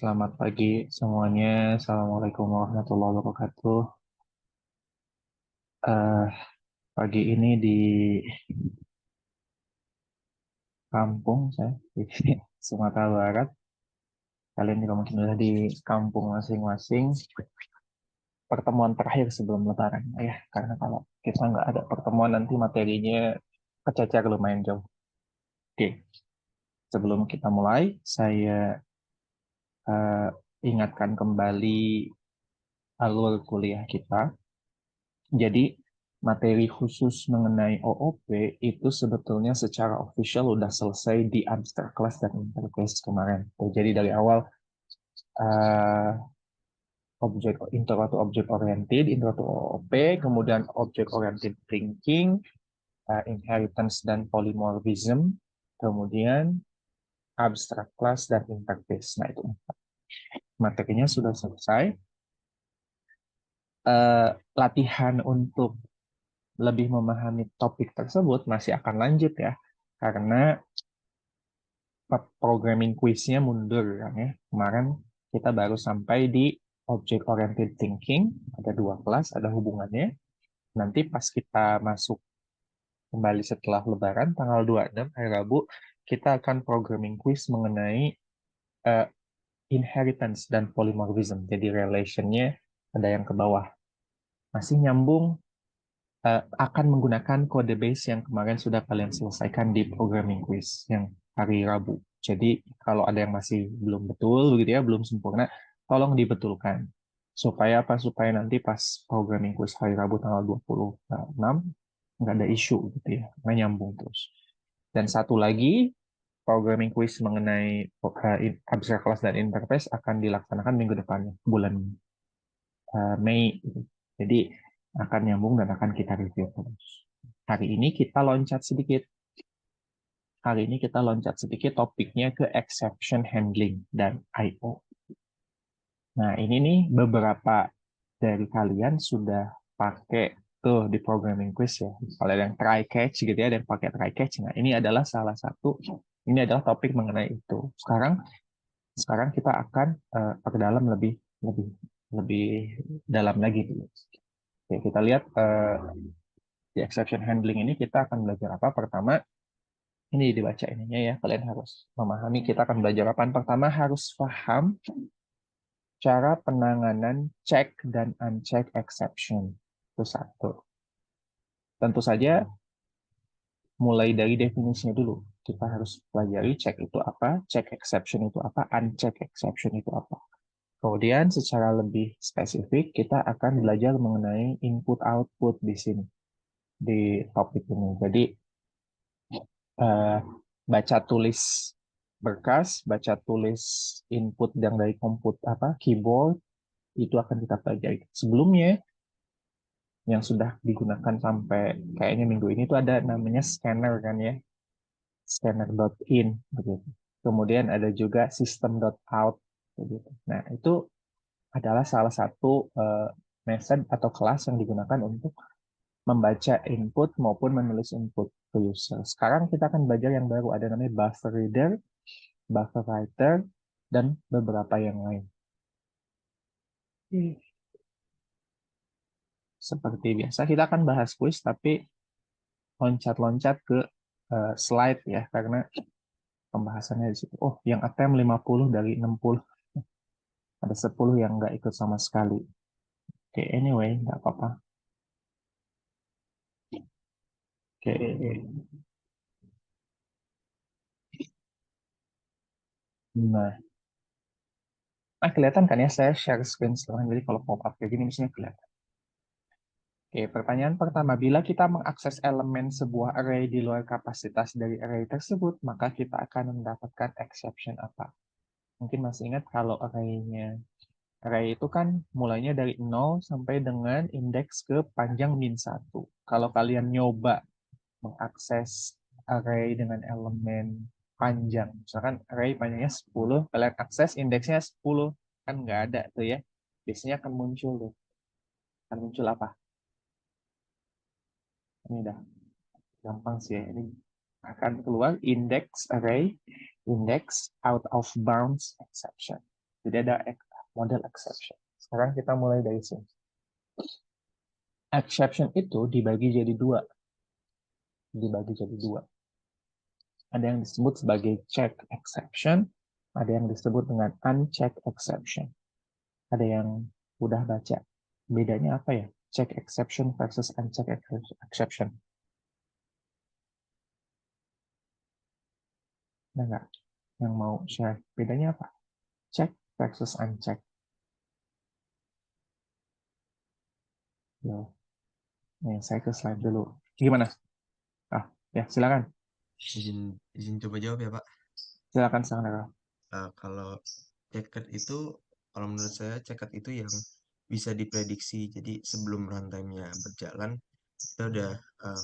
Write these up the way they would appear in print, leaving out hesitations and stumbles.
Selamat pagi semuanya. Assalamualaikum warahmatullahi wabarakatuh. Eh, Pagi ini di kampung saya, di Sumatera Barat. Kalian juga mungkin sudah di kampung masing-masing. Pertemuan terakhir sebelum Lebaran, ya. Karena kalau kita nggak ada pertemuan nanti materinya kececer lumayan jauh. Oke, sebelum kita mulai, saya eh, ingatkan kembali alur kuliah kita. Jadi materi khusus mengenai OOP itu sebetulnya secara official udah selesai di abstract class dan interface kemarin. Jadi dari awal eh, intro to object oriented, intro to OOP, kemudian object oriented thinking, inheritance dan polymorphism, kemudian abstract class dan interface. Nah itu materinya sudah selesai. Latihan untuk lebih memahami topik tersebut masih akan lanjut ya, karena programming quiznya mundur kan ya. Kemarin kita baru sampai di object oriented thinking, ada dua kelas, ada hubungannya. Nanti pas kita masuk kembali setelah Lebaran, tanggal 26 hari Rabu, kita akan programming quiz mengenai eh, inheritance dan polymorphism. Jadi relationnya ada yang ke bawah. Masih nyambung, akan menggunakan kode base yang kemarin sudah kalian selesaikan di programming quiz yang hari Rabu. Jadi kalau ada yang masih belum betul begitu ya, belum sempurna, tolong dibetulkan. Supaya apa? Supaya nanti pas programming quiz hari Rabu tanggal 26 nggak ada isu gitu ya, nggak nyambung terus. Dan satu lagi, programming quiz mengenai abstract class dan interface akan dilaksanakan minggu depannya, bulan Mei. Jadi akan nyambung dan akan kita review terus. Hari ini kita loncat sedikit. Hari ini kita loncat sedikit topiknya ke exception handling dan I/O. Nah, ini nih beberapa dari kalian sudah pakai tuh di programming quiz ya. Kalau ada yang try catch gitu ya, ada yang pakai try catch. Nah, ini adalah salah satu, ini adalah topik mengenai itu. Sekarang kita akan perdalam lebih lebih lebih dalam lagi. Oke, kita lihat di exception handling ini kita akan belajar apa? Pertama, ini dibaca ininya ya, kalian harus memahami kita akan belajar apa. Pertama, harus paham cara penanganan check dan uncheck exception. Itu satu. Tentu saja, mulai dari definisinya dulu. Kita harus pelajari check itu apa, check exception itu apa, uncheck exception itu apa. Kemudian secara lebih spesifik, kita akan belajar mengenai input-output di sini, di topik ini. Jadi, eh, baca tulis berkas, baca tulis input yang dari keyboard, itu akan kita pelajari. Sebelumnya, yang sudah digunakan sampai kayaknya minggu ini itu ada namanya scanner kan ya, scanner.in begitu. Kemudian ada juga system.out begitu. Nah, itu adalah salah satu method atau kelas yang digunakan untuk membaca input maupun menulis input ke user. Sekarang kita akan belajar yang baru, ada namanya buffer reader, buffer writer, dan beberapa yang lain. Seperti biasa, kita akan bahas quiz, tapi loncat-loncat ke slide ya, karena pembahasannya di situ. Oh, yang attempt 50 dari 60. Ada 10 yang nggak ikut sama sekali. Oke, anyway, nggak apa-apa. Oke, nah, kelihatan kan ya, saya share screen sekarang, jadi kalau pop-up kayak gini misalnya kelihatan. Oke, pertanyaan pertama, bila kita mengakses elemen sebuah array di luar kapasitas dari array tersebut, maka kita akan mendapatkan exception apa? Mungkin masih ingat kalau array itu kan mulainya dari 0 sampai dengan indeks ke panjang min 1. Kalau kalian nyoba mengakses array dengan elemen panjang, misalkan array panjangnya 10, kalian akses indeksnya 10, kan nggak ada tuh ya. Biasanya akan muncul tuh. Akan muncul apa? Ini udah gampang sih ya. Ini akan keluar index array, index out of bounds exception. Jadi ada model exception. Sekarang kita mulai dari sini. Exception itu dibagi jadi dua. Ada yang disebut sebagai check exception, ada yang disebut dengan uncheck exception. Ada yang udah baca. Bedanya apa ya? Check exception versus uncheck exception. Ada nggak yang mau share? Bedanya apa? Check versus uncheck. Nih, saya ke slide dulu. Gimana? Ya, silakan. Izin coba jawab ya, Pak. Silakan, silakan. Kalau ceket itu, kalau menurut saya ceket itu yang bisa diprediksi. Jadi sebelum runtime-nya berjalan, kita udah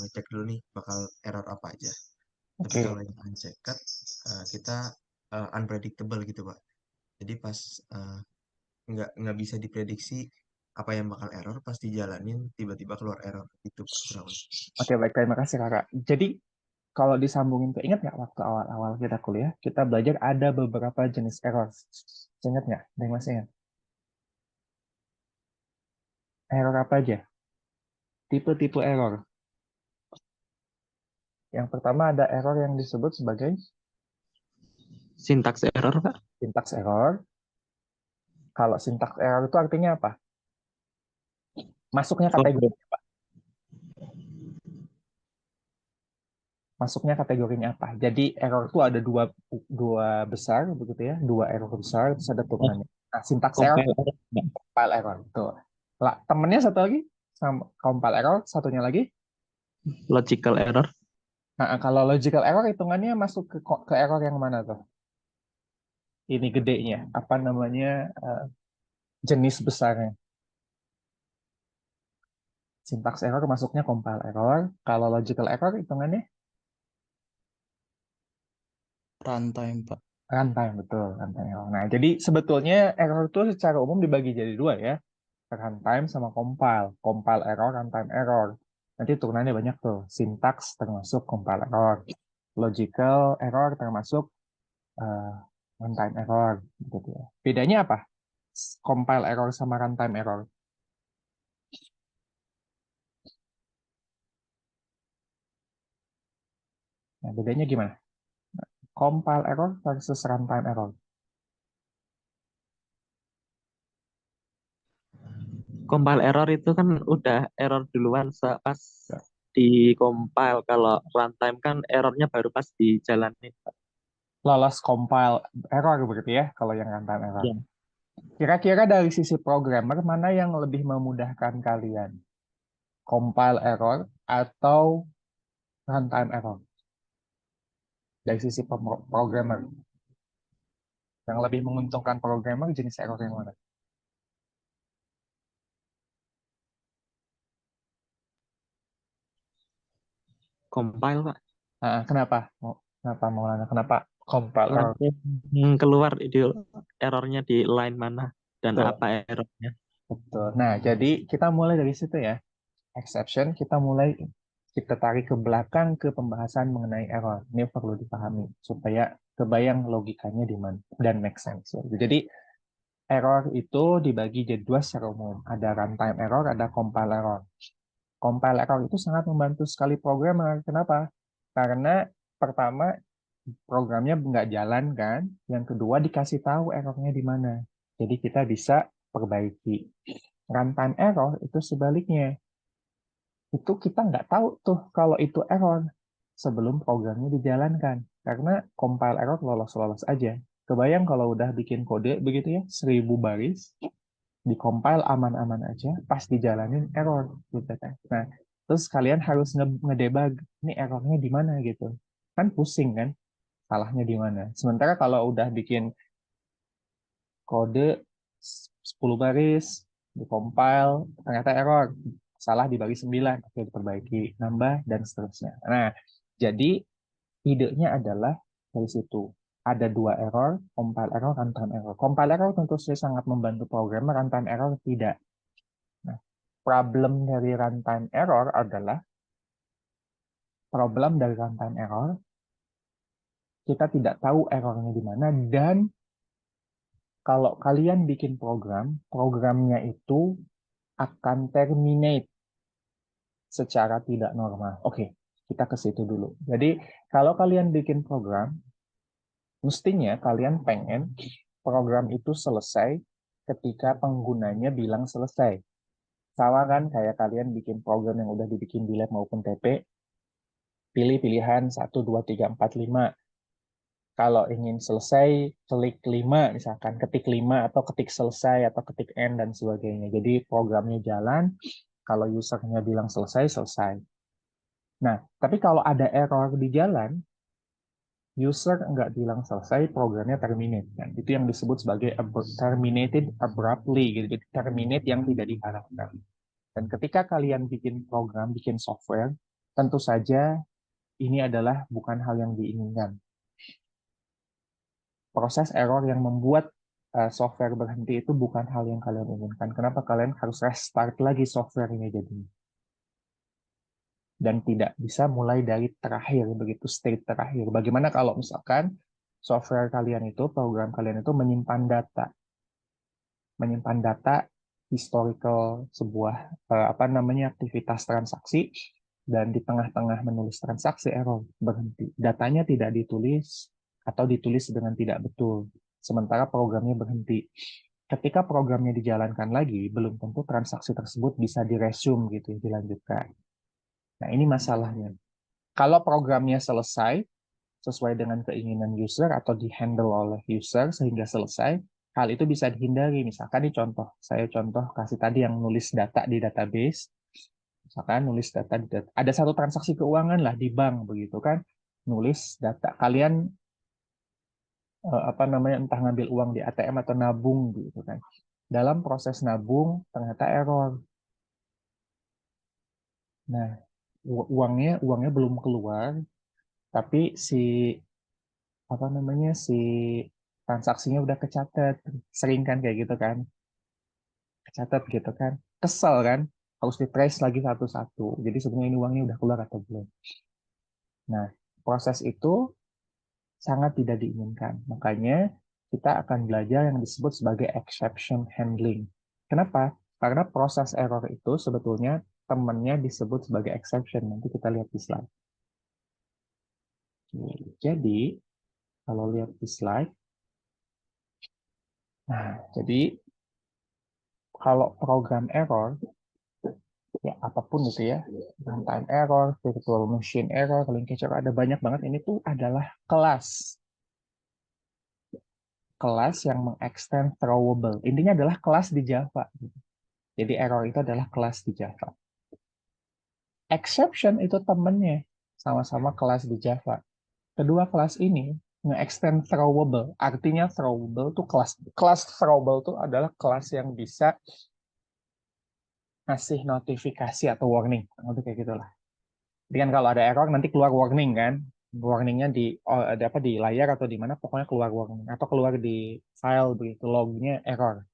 ngecek dulu nih bakal error apa aja. Tapi kalau yang unchecked, kita unpredictable gitu, Pak. Jadi pas nggak bisa diprediksi apa yang bakal error, pas dijalanin tiba-tiba keluar error gitu, Pak. Oke, baik, terima kasih kakak. Jadi kalau disambungin ke, ingat nggak waktu awal-awal kita kuliah, kita belajar ada beberapa jenis error. Ingat nggak? Ada yang masih ingat? Error apa aja? Tipe-tipe error. Yang pertama ada error yang disebut sebagai Syntax error, Pak. syntax error. Kalau syntax error itu artinya apa? Masuknya kategori apa? Masuknya kategorinya apa? Jadi error itu ada dua besar begitu ya, dua error besar terus ada turunannya. Nah, syntax error, compile error. Tuh. Lah, temennya satu lagi sama compile error, satunya lagi Logical error. Nah, kalau logical error hitungannya masuk ke error yang mana tuh? Ini gedenya, apa namanya, jenis besarnya. Syntax error masuknya compile error. Kalau logical error hitungannya Runtime, Pak. runtime, betul, runtime error. Nah, jadi sebetulnya error itu secara umum dibagi jadi dua ya, runtime sama compile. Compile error, runtime error. Nanti turunannya banyak tuh. Syntax termasuk compile error. Logical error termasuk runtime error. Gitu ya. Bedanya apa? Compile error sama runtime error. Nah, bedanya gimana? Compile error versus runtime error. Compile error itu kan udah error duluan pas di compile. Kalau runtime kan errornya baru pas dijalanin, Pak. Lolos compile error begitu ya, kalau yang runtime error. Ya. Kira-kira dari sisi programmer, mana yang lebih memudahkan kalian? Compile error atau runtime error? Dari sisi programmer. Yang lebih menguntungkan programmer jenis error yang mana? Compile, Pak. Kenapa? Kenapa Maulana? Kenapa compile error? Langsung keluar errornya di line mana dan Betul. apa errornya. Betul. Nah, jadi kita mulai dari situ ya. Exception, kita tarik ke belakang ke pembahasan mengenai error. Ini perlu dipahami supaya kebayang logikanya di mana dan make sense. Jadi error itu dibagi jadi dua secara umum. Ada runtime error, ada compile error. Compile error itu sangat membantu sekali programmer. Kenapa? Karena pertama programnya nggak jalan kan, yang kedua dikasih tahu errornya di mana. Jadi kita bisa perbaiki. Runtime error itu sebaliknya. Itu kita nggak tahu tuh kalau itu error sebelum programnya dijalankan. Karena compile error lolos-lolos aja. Kebayang kalau udah bikin kode begitu ya, 1000 baris, di-compile aman-aman aja, pas dijalanin error. Gitu kan. Nah, terus kalian harus ngedebug, ini errornya di mana gitu. Kan pusing kan, salahnya di mana. Sementara kalau udah bikin kode 10 baris, di-compile, ternyata error. Salah di baris 9, oke diperbaiki, nambah, dan seterusnya. Nah, jadi idenya adalah dari situ. Ada dua error, compile error, runtime error. Compile error tentu saja sangat membantu programmer, runtime error tidak. Nah, problem dari runtime error adalah, kita tidak tahu errornya di mana, dan Kalau kalian bikin program, programnya itu akan terminate secara tidak normal. Oke, kita ke situ dulu. Jadi, kalau kalian bikin program, mestinya kalian pengen program itu selesai ketika penggunanya bilang selesai. Sama kan kayak kalian bikin program yang udah dibikin di lab maupun TP, pilih pilihan 1, 2, 3, 4, 5. Kalau ingin selesai, klik 5, misalkan ketik 5 atau ketik selesai atau ketik end dan sebagainya. Jadi programnya jalan, kalau usernya bilang selesai, selesai. Nah, tapi kalau ada error di jalan, user nggak bilang selesai, programnya terminate. Dan itu yang disebut sebagai terminated abruptly, gitu. Jadi terminate yang tidak diharapkan. Dan ketika kalian bikin program, bikin software, tentu saja ini adalah bukan hal yang diinginkan. Proses error yang membuat software berhenti itu bukan hal yang kalian inginkan. Kenapa kalian harus restart lagi software-nya jadinya? Dan tidak bisa mulai dari terakhir, begitu state terakhir. Bagaimana kalau misalkan software kalian itu, program kalian itu menyimpan data historical sebuah aktivitas transaksi, dan di tengah-tengah menulis transaksi error berhenti. Datanya tidak ditulis atau ditulis dengan tidak betul, sementara programnya berhenti. Ketika programnya dijalankan lagi, belum tentu transaksi tersebut bisa diresume gitu, dilanjutkan. Nah, ini masalahnya. Kalau programnya selesai sesuai dengan keinginan user atau di-handle oleh user sehingga selesai, hal itu bisa dihindari. Misalkan ini contoh, saya contoh kasih tadi yang nulis data di database. Misalkan nulis data di ada satu transaksi keuangan lah di bank begitu kan, nulis data kalian entah ngambil uang di ATM atau nabung gitu kan. Dalam proses nabung ternyata error. Nah, uangnya belum keluar, tapi si transaksinya udah kecatat. Sering kan kayak gitu kan, kecatat gitu kan, kesel kan, harus di trace lagi satu-satu, jadi sebenarnya ini uangnya udah keluar atau belum. Nah, proses itu sangat tidak diinginkan, makanya kita akan belajar yang disebut sebagai exception handling. Kenapa? Karena proses error itu sebetulnya temannya disebut sebagai exception. Nanti kita lihat di slide. Jadi kalau lihat di slide, nah, jadi kalau program error, ya apapun itu ya, runtime error, virtual machine error, linkage error, ada banyak banget. Ini tuh adalah kelas yang mengextend throwable. Intinya adalah kelas di Java. Jadi error itu adalah kelas di Java. Exception itu temennya, sama-sama kelas di Java. Kedua kelas ini nge-extend throwable. Artinya throwable tuh kelas throwable tuh adalah kelas yang bisa ngasih notifikasi atau warning. Nanti kayak gitulah. Jadi kan kalau ada error nanti keluar warning kan. Warningnya di layar atau di mana, pokoknya keluar warning atau keluar di file begitu, lognya error.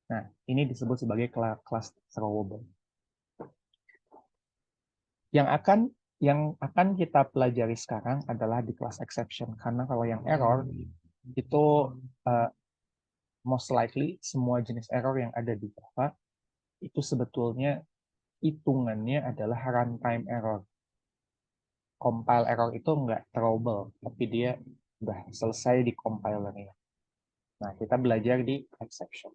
Nah, ini disebut sebagai kelas throwable. Yang akan kita pelajari sekarang adalah di kelas exception, karena kalau yang error itu most likely semua jenis error yang ada di Java itu sebetulnya hitungannya adalah runtime error. Compile error itu nggak throwable, tapi dia udah selesai di compilernya. Nah, kita belajar di exception.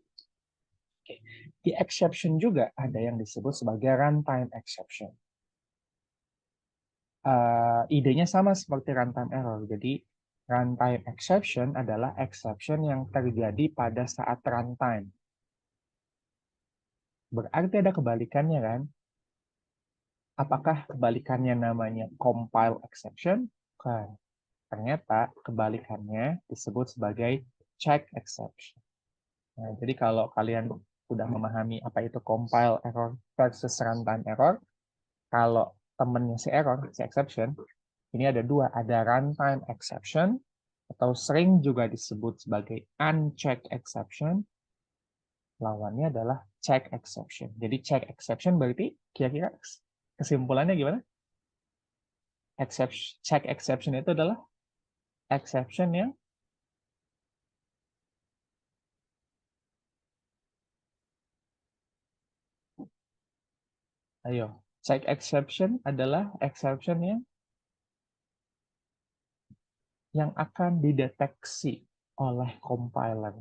Oke. Di exception juga ada yang disebut sebagai runtime exception. Idenya sama seperti runtime error. Jadi, runtime exception adalah exception yang terjadi pada saat runtime. Berarti ada kebalikannya kan? Apakah kebalikannya namanya compile exception? Bukan. Ternyata kebalikannya disebut sebagai check exception. Nah, jadi kalau kalian sudah memahami apa itu compile error versus runtime error, kalau temennya si error, si exception, ini ada dua, ada runtime exception, atau sering juga disebut sebagai unchecked exception, lawannya adalah check exception. Jadi check exception berarti kira-kira kesimpulannya gimana? Check exception itu adalah exception yang Ayo, check exception adalah exception yang akan dideteksi oleh compiler.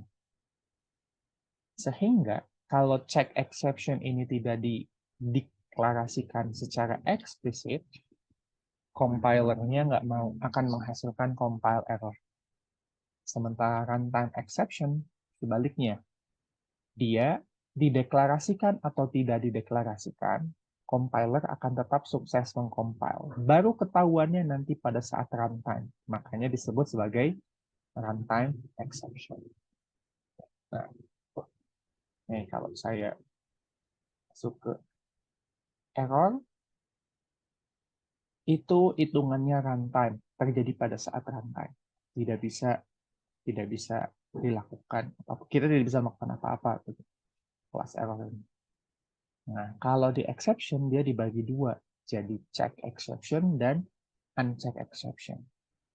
Sehingga kalau check exception ini tidak dideklarasikan secara eksplisit, compilernya nggak mau akan menghasilkan compile error. Sementara runtime exception sebaliknya, dia dideklarasikan atau tidak dideklarasikan, compiler akan tetap sukses mengcompile. Baru ketahuannya nanti pada saat runtime. Makanya disebut sebagai runtime exception. Nah, nih kalau saya masuk ke error, itu hitungannya runtime, terjadi pada saat runtime. Tidak bisa dilakukan, kita tidak bisa melakukan apa-apa kelas error ini. Nah, kalau di exception dia dibagi dua, jadi check exception dan uncheck exception.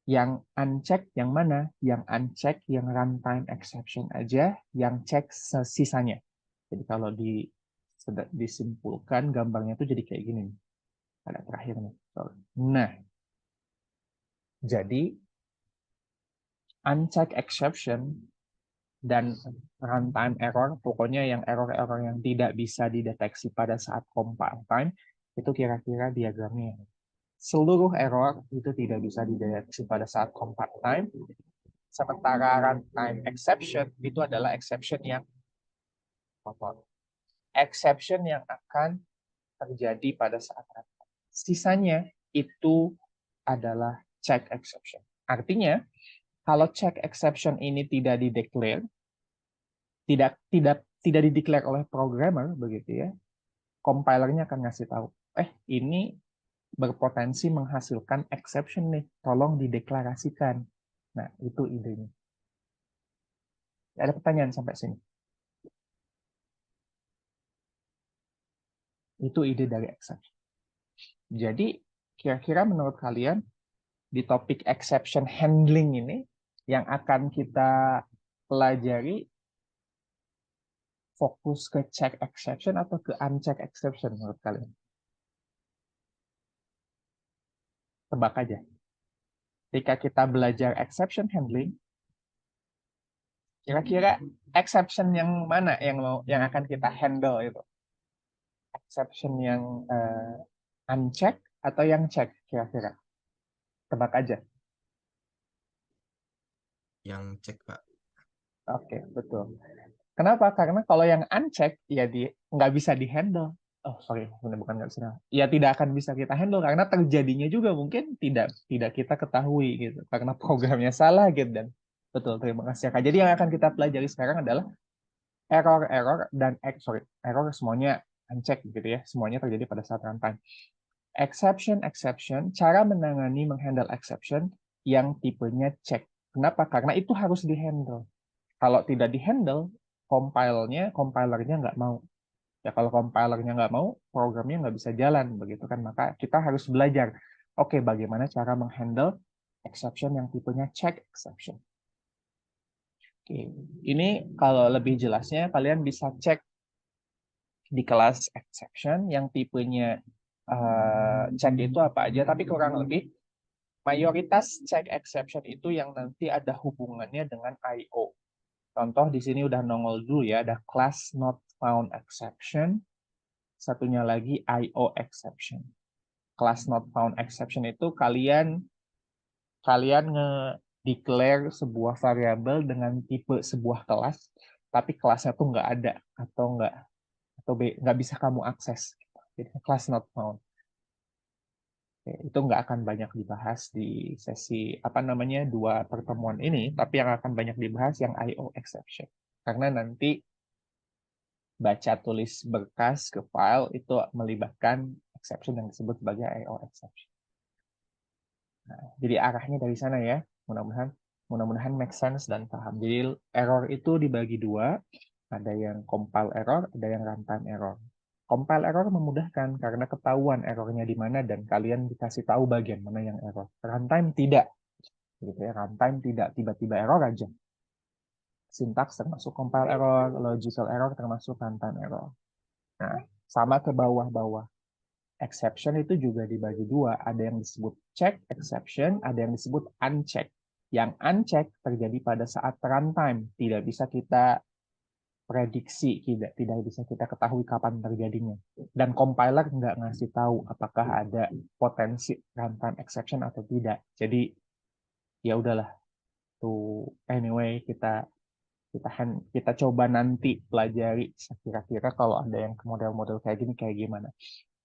Yang uncheck yang mana? Yang uncheck yang runtime exception aja, yang check sisanya. Jadi kalau disimpulkan gambarnya itu jadi kayak gini. Ada terakhir nih. Nah, jadi uncheck exception dan runtime error, pokoknya yang error-error yang tidak bisa dideteksi pada saat compile time, itu kira-kira diagramnya. Seluruh error itu tidak bisa dideteksi pada saat compile time, sementara runtime exception itu adalah exception yang kotor. Exception yang akan terjadi pada saat runtime. Sisanya itu adalah check exception. Artinya, kalau check exception ini tidak dideclare, tidak dideklar oleh programmer begitu ya, compilernya akan ngasih tahu, ini berpotensi menghasilkan exception nih, tolong dideklarasikan. Nah, itu idenya. Ada pertanyaan sampai sini? Itu ide dari exception. Jadi, kira-kira menurut kalian di topik exception handling ini yang akan kita pelajari fokus ke check exception atau ke uncheck exception menurut kalian? Tebak aja. Ketika kita belajar exception handling, kira-kira exception yang mana yang akan kita handle itu? Exception yang uncheck atau yang check kira-kira? Tebak aja. Yang cek, Pak. Oke, betul. Kenapa? Karena kalau yang uncheck ya nggak bisa dihandle. Oh, sorry, bukan nggak bisa. Ya tidak akan bisa kita handle karena terjadinya juga mungkin tidak kita ketahui gitu. Karena programnya salah gitu dan betul. Terima kasih Kak. Jadi yang akan kita pelajari sekarang adalah error dan error semuanya uncheck gitu ya. Semuanya terjadi pada saat runtime. Exception, cara menangani menghandle exception yang tipenya check. Kenapa? Karena itu harus dihandle. Kalau tidak dihandle, compilernya nggak mau. Ya kalau compilernya nggak mau, programnya nggak bisa jalan, begitu kan? Maka kita harus belajar, oke, bagaimana cara menghandle exception yang tipenya check exception. Oke, ini kalau lebih jelasnya kalian bisa cek di kelas exception yang tipenya check itu apa aja, tapi kurang lebih mayoritas check exception itu yang nanti ada hubungannya dengan I/O. Contoh di sini udah nongol dulu ya, ada class not found exception, satunya lagi I/O exception. Class not found exception itu kalian nge-declare sebuah variabel dengan tipe sebuah kelas, tapi kelasnya tuh nggak ada atau nggak bisa kamu akses. Jadi class not found. Itu nggak akan banyak dibahas di sesi 2 pertemuan ini, tapi yang akan banyak dibahas yang I/O exception. Karena nanti baca tulis berkas ke file itu melibatkan exception yang disebut sebagai I/O exception. Nah, jadi arahnya dari sana ya, mudah-mudahan make sense dan paham. Jadi error itu dibagi dua, ada yang compile error, ada yang runtime error. Compile error memudahkan karena ketahuan errornya di mana dan kalian dikasih tahu bagian mana yang error. Runtime tidak, gitu ya. Runtime tidak tiba-tiba error aja. Sintaks termasuk compile error, logical error termasuk runtime error. Nah, sama ke bawah-bawah. exception itu juga dibagi dua. Ada yang disebut check exception, ada yang disebut uncheck. Yang uncheck terjadi pada saat runtime, tidak bisa kita prediksi, tidak bisa kita ketahui kapan terjadinya. Dan compiler nggak ngasih tahu apakah ada potensi runtime exception atau tidak. Jadi ya udahlah. Tuh anyway kita coba nanti pelajari kira-kira kalau ada yang model-model kayak gini kayak gimana.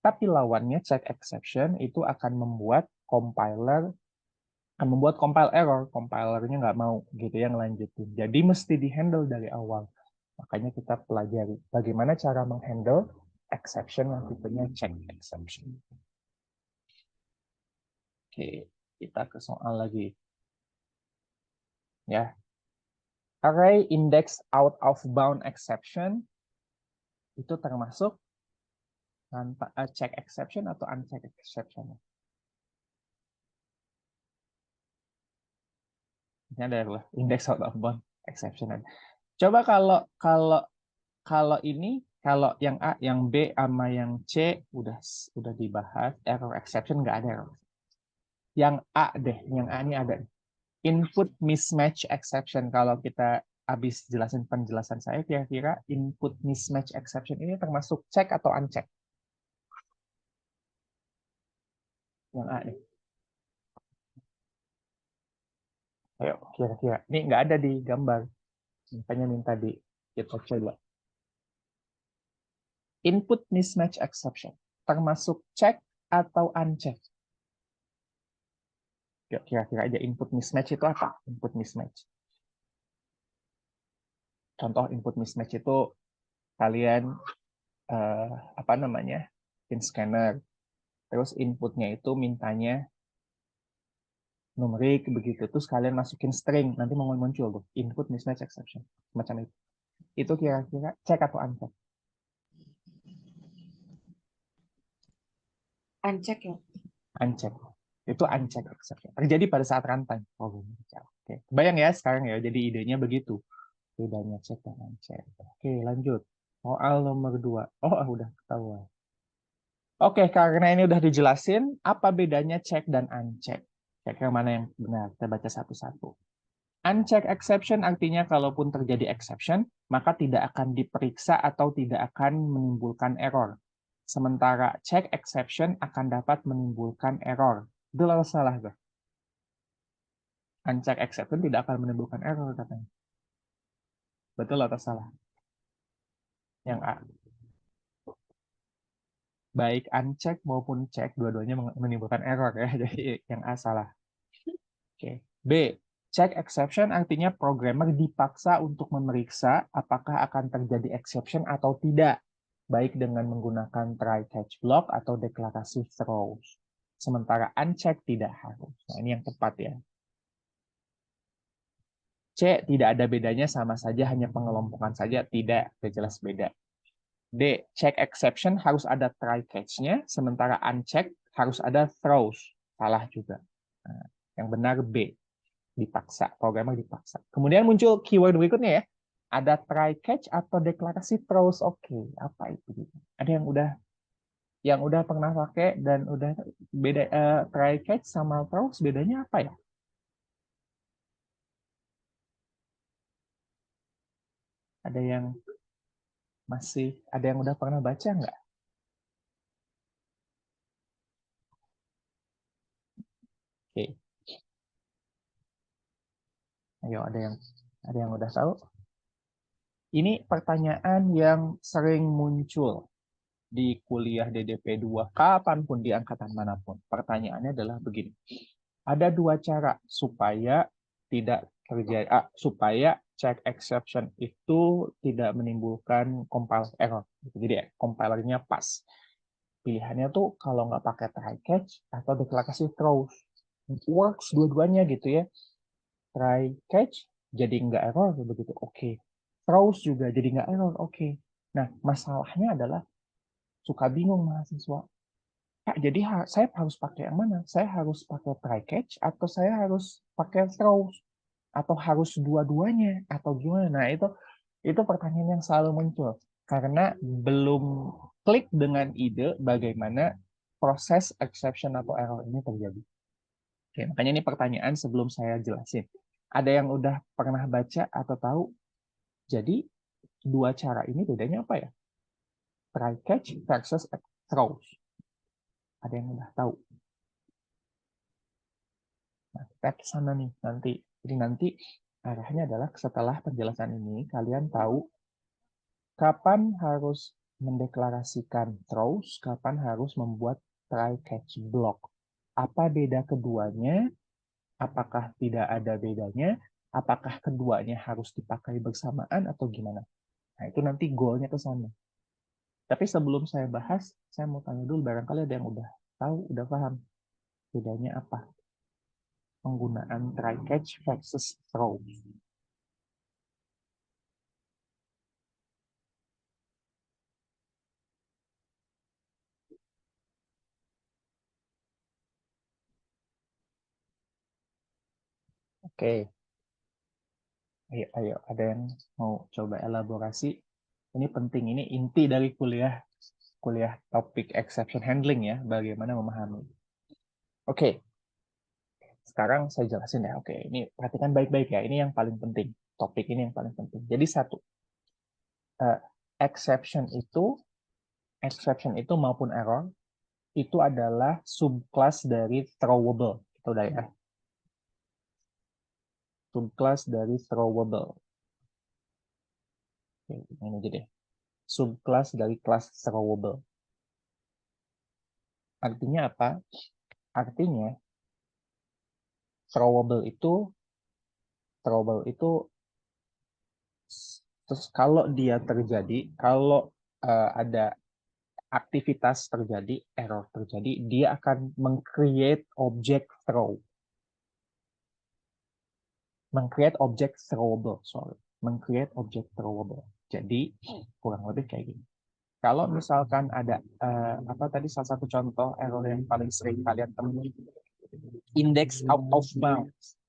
Tapi lawannya check exception itu akan membuat compile error, compilernya nggak mau gitu yang lanjutin. Jadi mesti dihandle dari awal. Makanya kita pelajari bagaimana cara menghandle exception yang tipenya check exception. Oke, kita ke soal lagi. Ya. Array index out of bound exception itu termasuk check exception atau uncheck exception. Ini adalah index out of bound exception. Coba kalau ini, kalau yang A, yang B sama yang C udah dibahas, error exception nggak ada error. Yang A deh, yang A ini ada. Input mismatch exception. Kalau kita habis jelasin penjelasan saya, kira-kira input mismatch exception ini termasuk check atau uncheck? Yang A nih. Ayo, kira-kira. Ini nggak ada di gambar. Makanya minta kita coba. Input mismatch exception. Termasuk check atau uncheck? Kira-kira aja input mismatch itu apa? Input mismatch. Contoh input mismatch itu kalian pin scanner. Terus inputnya itu mintanya numerik begitu, terus kalian masukin string, nanti mau muncul tuh input mismatch exception macam itu. Itu kira-kira check atau uncheck? Uncheck ya. Uncheck. Itu uncheck exception. Terjadi pada saat runtime. Oke. Bayang ya sekarang ya, jadi idenya begitu. Bedanya check dan uncheck. Oke, lanjut. Soal nomor 2. Oh, udah ketahuan. Oke, karena ini udah dijelasin, apa bedanya check dan uncheck? Kira-kira mana yang benar? Kita baca satu-satu. Uncheck exception artinya kalaupun terjadi exception, maka tidak akan diperiksa atau tidak akan menimbulkan error. Sementara check exception akan dapat menimbulkan error. Itu lalu salah, tuh. Uncheck exception tidak akan menimbulkan error, katanya. Betul atau salah? Yang A. Baik uncheck maupun check, dua-duanya menimbulkan error ya. Jadi yang A salah. Oke. B. Check exception artinya programmer dipaksa untuk memeriksa apakah akan terjadi exception atau tidak, baik dengan menggunakan try catch block atau deklarasi throws. Sementara uncheck tidak harus. Nah, ini yang tepat ya. C. Tidak ada bedanya, sama saja, hanya pengelompokan saja. Tidak, sudah jelas beda. D. Check exception harus ada try catch-nya, sementara uncheck harus ada throws. Salah juga. Nah, yang benar B. Dipaksa, programmer dipaksa. Kemudian muncul keyword berikutnya ya. Ada try catch atau deklarasi throws. Oke, apa itu? Ada yang udah pernah pakai dan udah beda try catch sama throws bedanya apa ya? Ada yang udah pernah baca nggak? Oke. Ayo, ada yang udah tahu? Ini pertanyaan yang sering muncul di kuliah DDP 2, kapanpun di angkatan manapun. Pertanyaannya adalah begini. Ada dua cara supaya tidak terjadi, supaya check exception itu tidak menimbulkan compile error. Jadi compilernya pas. Pilihannya tuh kalau nggak pakai try catch atau deklarasi throws. Works dua-duanya gitu ya. Try catch jadi nggak error begitu. Oke. Throws juga jadi nggak error. Oke. Nah, masalahnya adalah suka bingung mahasiswa. Kak, jadi saya harus pakai yang mana? Saya harus pakai try catch atau saya harus pakai throws? Atau harus dua-duanya? Atau gimana? Nah, itu pertanyaan yang selalu muncul. Karena belum klik dengan ide bagaimana proses exception atau error ini terjadi. Oke, makanya ini pertanyaan sebelum saya jelasin. Ada yang udah pernah baca atau tahu? Jadi dua cara ini bedanya apa ya? Try catch versus throws. Ada yang udah tahu? Nah, kita ke sana nih nanti. Jadi nanti arahnya adalah setelah penjelasan ini kalian tahu kapan harus mendeklarasikan throws, kapan harus membuat try catch block. Apa beda keduanya? Apakah tidak ada bedanya? Apakah keduanya harus dipakai bersamaan atau gimana? Nah, itu nanti goalnya ke sana. Tapi sebelum saya bahas, saya mau tanya dulu, barangkali ada yang udah tahu, udah paham bedanya apa? Penggunaan try catch versus throw. Oke. Ayo, ada yang mau coba elaborasi? Ini penting, ini inti dari kuliah topik exception handling ya, bagaimana memahami. Oke, sekarang saya jelasin ya. Oke, ini perhatikan baik-baik ya. Ini yang paling penting. Topik ini yang paling penting. Jadi satu, exception itu maupun error itu adalah subclass dari throwable. Itu udah ya. Subclass dari throwable. Oke, ini aja deh. Subclass dari kelas throwable. Artinya apa? Artinya throwable itu terus kalau dia terjadi, kalau ada aktivitas terjadi, error terjadi, dia akan meng-create object throw. Meng-create object throwable, sorry. Meng-create object throwable. Jadi kurang lebih kayak gini. Kalau misalkan ada apa tadi salah satu contoh error yang paling sering kalian temui, index out of bounds.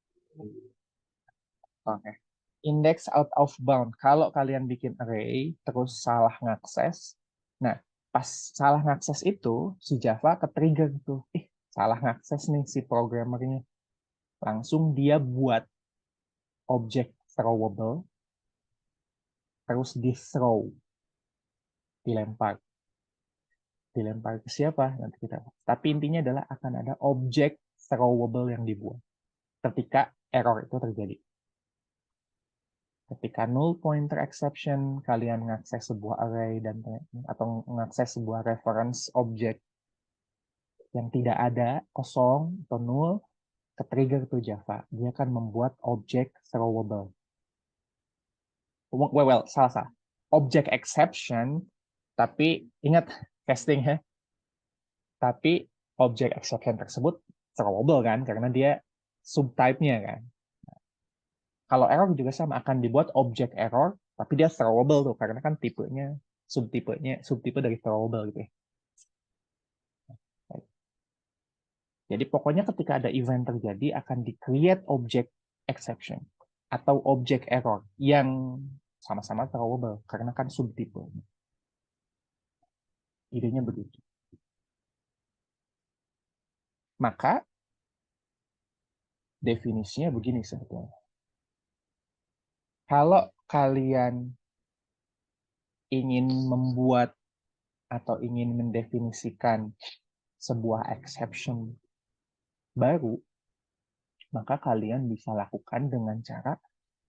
Oke. Index out of bound. Kalau kalian bikin array terus salah ngakses, nah pas salah ngakses itu si Java ke-trigger tuh, salah ngakses nih si programmernya. Langsung dia buat object throwable, terus di-throw, dilempar. Dilempar ke siapa? Nanti kita. Tapi intinya adalah akan ada object throwable yang dibuat ketika error itu terjadi. Ketika null pointer exception, kalian mengakses sebuah array dan atau mengakses sebuah reference object yang tidak ada, kosong atau null, ke-trigger tuh Java. Dia akan membuat object throwable. Well, salah. Object exception, tapi ingat casting ya. Tapi object exception tersebut throwable kan, karena dia subtype-nya kan. Kalau error juga sama, akan dibuat object error, tapi dia throwable tuh, karena kan tipenya, subtipe dari throwable gitu ya. Jadi pokoknya ketika ada event terjadi, akan di-create object exception atau object error yang sama-sama throwable, karena kan subtipe. Idenya begitu. Maka, definisinya begini sebetulnya. Kalau kalian ingin membuat atau ingin mendefinisikan sebuah exception baru, maka kalian bisa lakukan dengan cara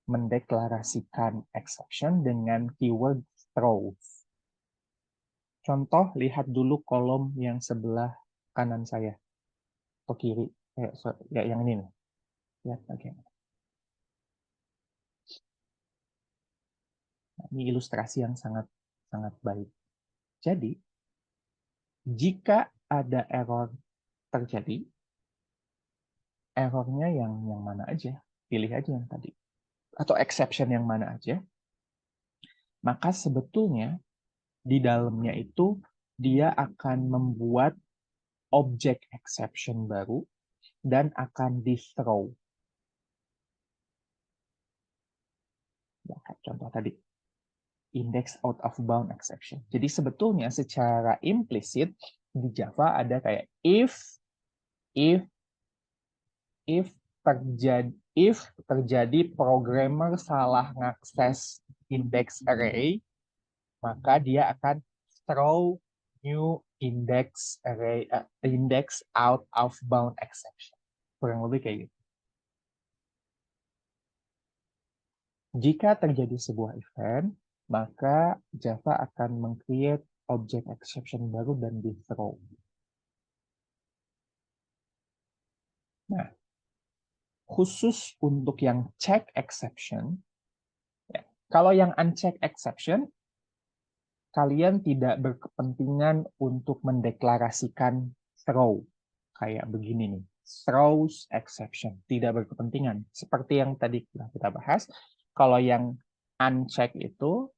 mendeklarasikan exception dengan keyword throws. Contoh, lihat dulu kolom yang sebelah kanan saya atau kiri, ya yang ini nih. Lihat bagaimana. Nah, ini ilustrasi yang sangat baik. Jadi, jika ada error terjadi, errornya yang mana aja, pilih aja yang tadi. Atau exception yang mana aja, maka sebetulnya di dalamnya itu dia akan membuat object exception baru dan akan di-throw. Ya, contoh tadi, index out of bound exception. Jadi sebetulnya secara implisit di Java ada kayak if terjadi programmer salah ngakses index array, maka dia akan throw new index array index out of bound exception. Kurang lebih kayak gitu. Jika terjadi sebuah event, maka Java akan meng-create object exception baru dan di throw. Nah, khusus untuk yang check exception, ya, kalau yang uncheck exception, kalian tidak berkepentingan untuk mendeklarasikan throw. Kayak begini nih, throws exception. Tidak berkepentingan. Seperti yang tadi kita bahas, kalau yang uncheck itu,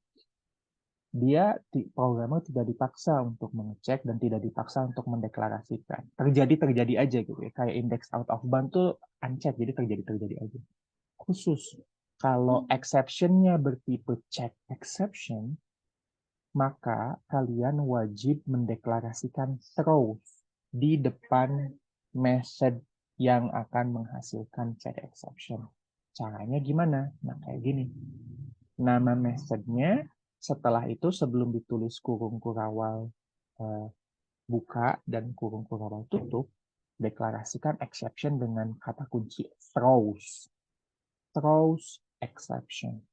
programmer tidak dipaksa untuk mengecek dan tidak dipaksa untuk mendeklarasikan. Terjadi aja gitu ya. Kayak index out of bound tuh uncheck, jadi terjadi aja. Khusus kalau exception-nya bertipe check exception, maka kalian wajib mendeklarasikan throws di depan method yang akan menghasilkan check exception. Caranya gimana? Nah, kayak gini. Nama methodnya, setelah itu sebelum ditulis kurung kurawal buka dan kurung kurawal tutup, deklarasikan exception dengan kata kunci throws. Throws exception.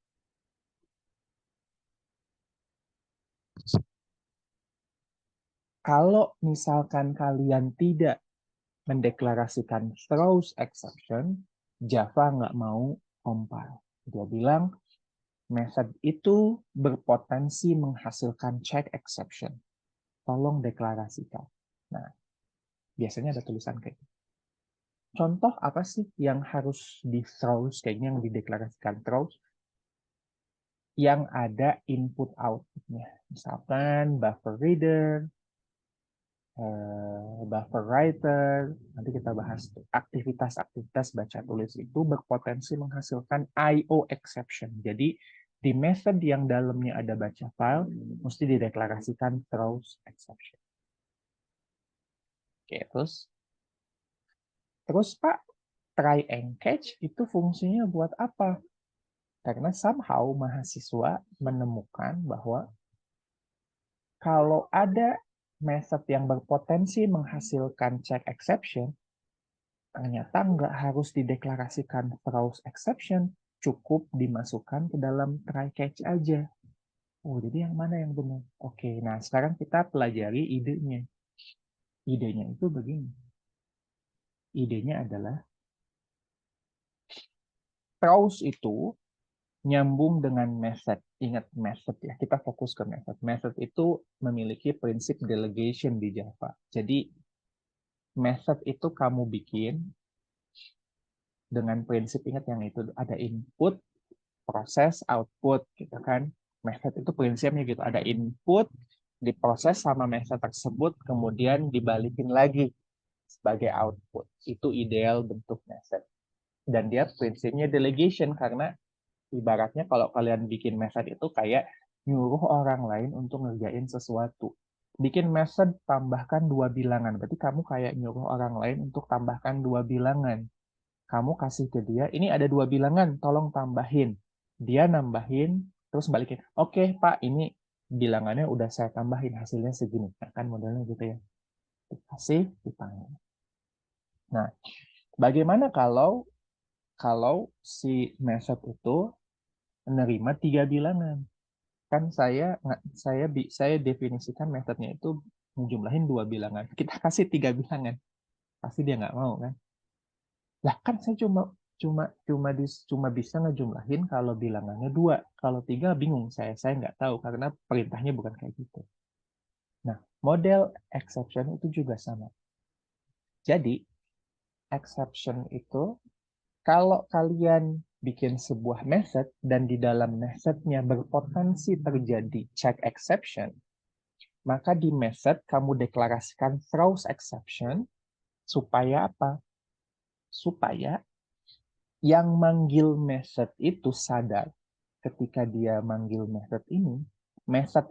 Kalau misalkan kalian tidak mendeklarasikan throws exception, Java nggak mau compile. Dia bilang, method itu berpotensi menghasilkan check exception. Tolong deklarasikan. Nah, biasanya ada tulisan kayak gitu. Contoh apa sih yang harus di throws, kayaknya yang dideklarasikan throws? Yang ada input-outputnya. Misalkan buffer reader, buffer writer, nanti kita bahas aktivitas-aktivitas baca tulis itu berpotensi menghasilkan I/O exception. Jadi di method yang dalamnya ada baca file, mesti dideklarasikan throws exception. Oke, terus Pak, try and catch itu fungsinya buat apa? Karena somehow mahasiswa menemukan bahwa kalau ada method yang berpotensi menghasilkan check exception, ternyata nggak harus dideklarasikan throws exception, cukup dimasukkan ke dalam try catch aja. Oh, jadi yang mana yang benar? Oke, nah sekarang kita pelajari idenya. Idenya itu begini. Idenya adalah throws itu nyambung dengan method. Ingat method ya, kita fokus ke method. Method itu memiliki prinsip delegation di Java. Jadi method itu kamu bikin dengan prinsip, ingat yang itu ada input, proses, output gitu kan. Method itu prinsipnya gitu, ada input, diproses sama method tersebut, kemudian dibalikin lagi sebagai output. Itu ideal bentuk method. Dan dia prinsipnya delegation, karena ibaratnya kalau kalian bikin method itu kayak nyuruh orang lain untuk ngerjain sesuatu. Bikin method tambahkan 2 bilangan, berarti kamu kayak nyuruh orang lain untuk tambahkan 2 bilangan. Kamu kasih ke dia, ini ada 2 bilangan, tolong tambahin. Dia nambahin, terus balikin. Oke, Pak, ini bilangannya udah saya tambahin, hasilnya segini. Nah, kan modelnya gitu ya. Dikasih, dipanggil. Nah, bagaimana kalau si method itu menerima 3 bilangan? Kan saya definisikan metodnya itu menjumlahin 2 bilangan. Kita kasih 3 bilangan. Pasti dia nggak mau kan? Lah kan saya cuma bisa ngejumlahin kalau bilangannya 2. Kalau 3 bingung saya nggak tahu karena perintahnya bukan kayak gitu. Nah, model exception itu juga sama. Jadi, exception itu kalau kalian bikin sebuah method dan di dalam methodnya berpotensi terjadi check exception, maka di method kamu deklarasikan throws exception supaya apa? Supaya yang manggil method itu sadar ketika dia manggil method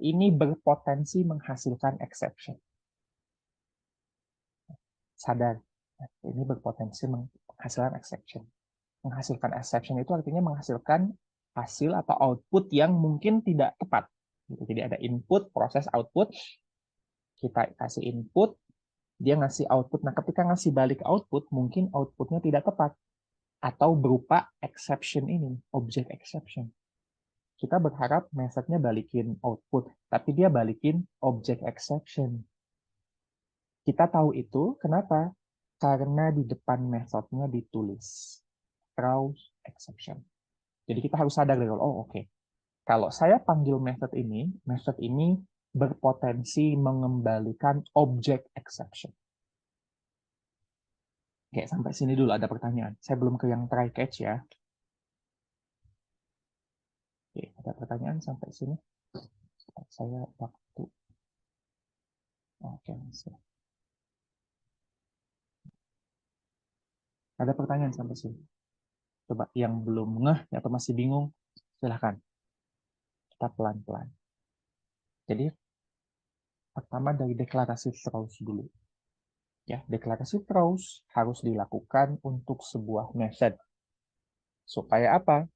ini berpotensi menghasilkan exception. sadar. Nah, ini berpotensi menghasilkan exception. Menghasilkan exception itu artinya menghasilkan hasil atau output yang mungkin tidak tepat. Jadi ada input, proses, output. Kita kasih input, dia ngasih output. Nah, ketika ngasih balik output, mungkin outputnya tidak tepat. Atau berupa exception ini, object exception. Kita berharap methodnya balikin output, tapi dia balikin object exception. Kita tahu itu, kenapa? Karena di depan methodnya ditulis throws exception. Jadi kita harus sadar dari oh oke. Kalau saya panggil method ini berpotensi mengembalikan object exception. Oke, sampai sini dulu ada pertanyaan. Saya belum ke yang try catch ya. Oke, ada pertanyaan sampai sini. Saya waktu. Oke, masih. Ada pertanyaan sampai sini. Coba yang belum ngeh atau masih bingung, silahkan. Kita pelan-pelan. Jadi, pertama dari deklarasi throws dulu. Ya, deklarasi throws harus dilakukan untuk sebuah method. Supaya apa?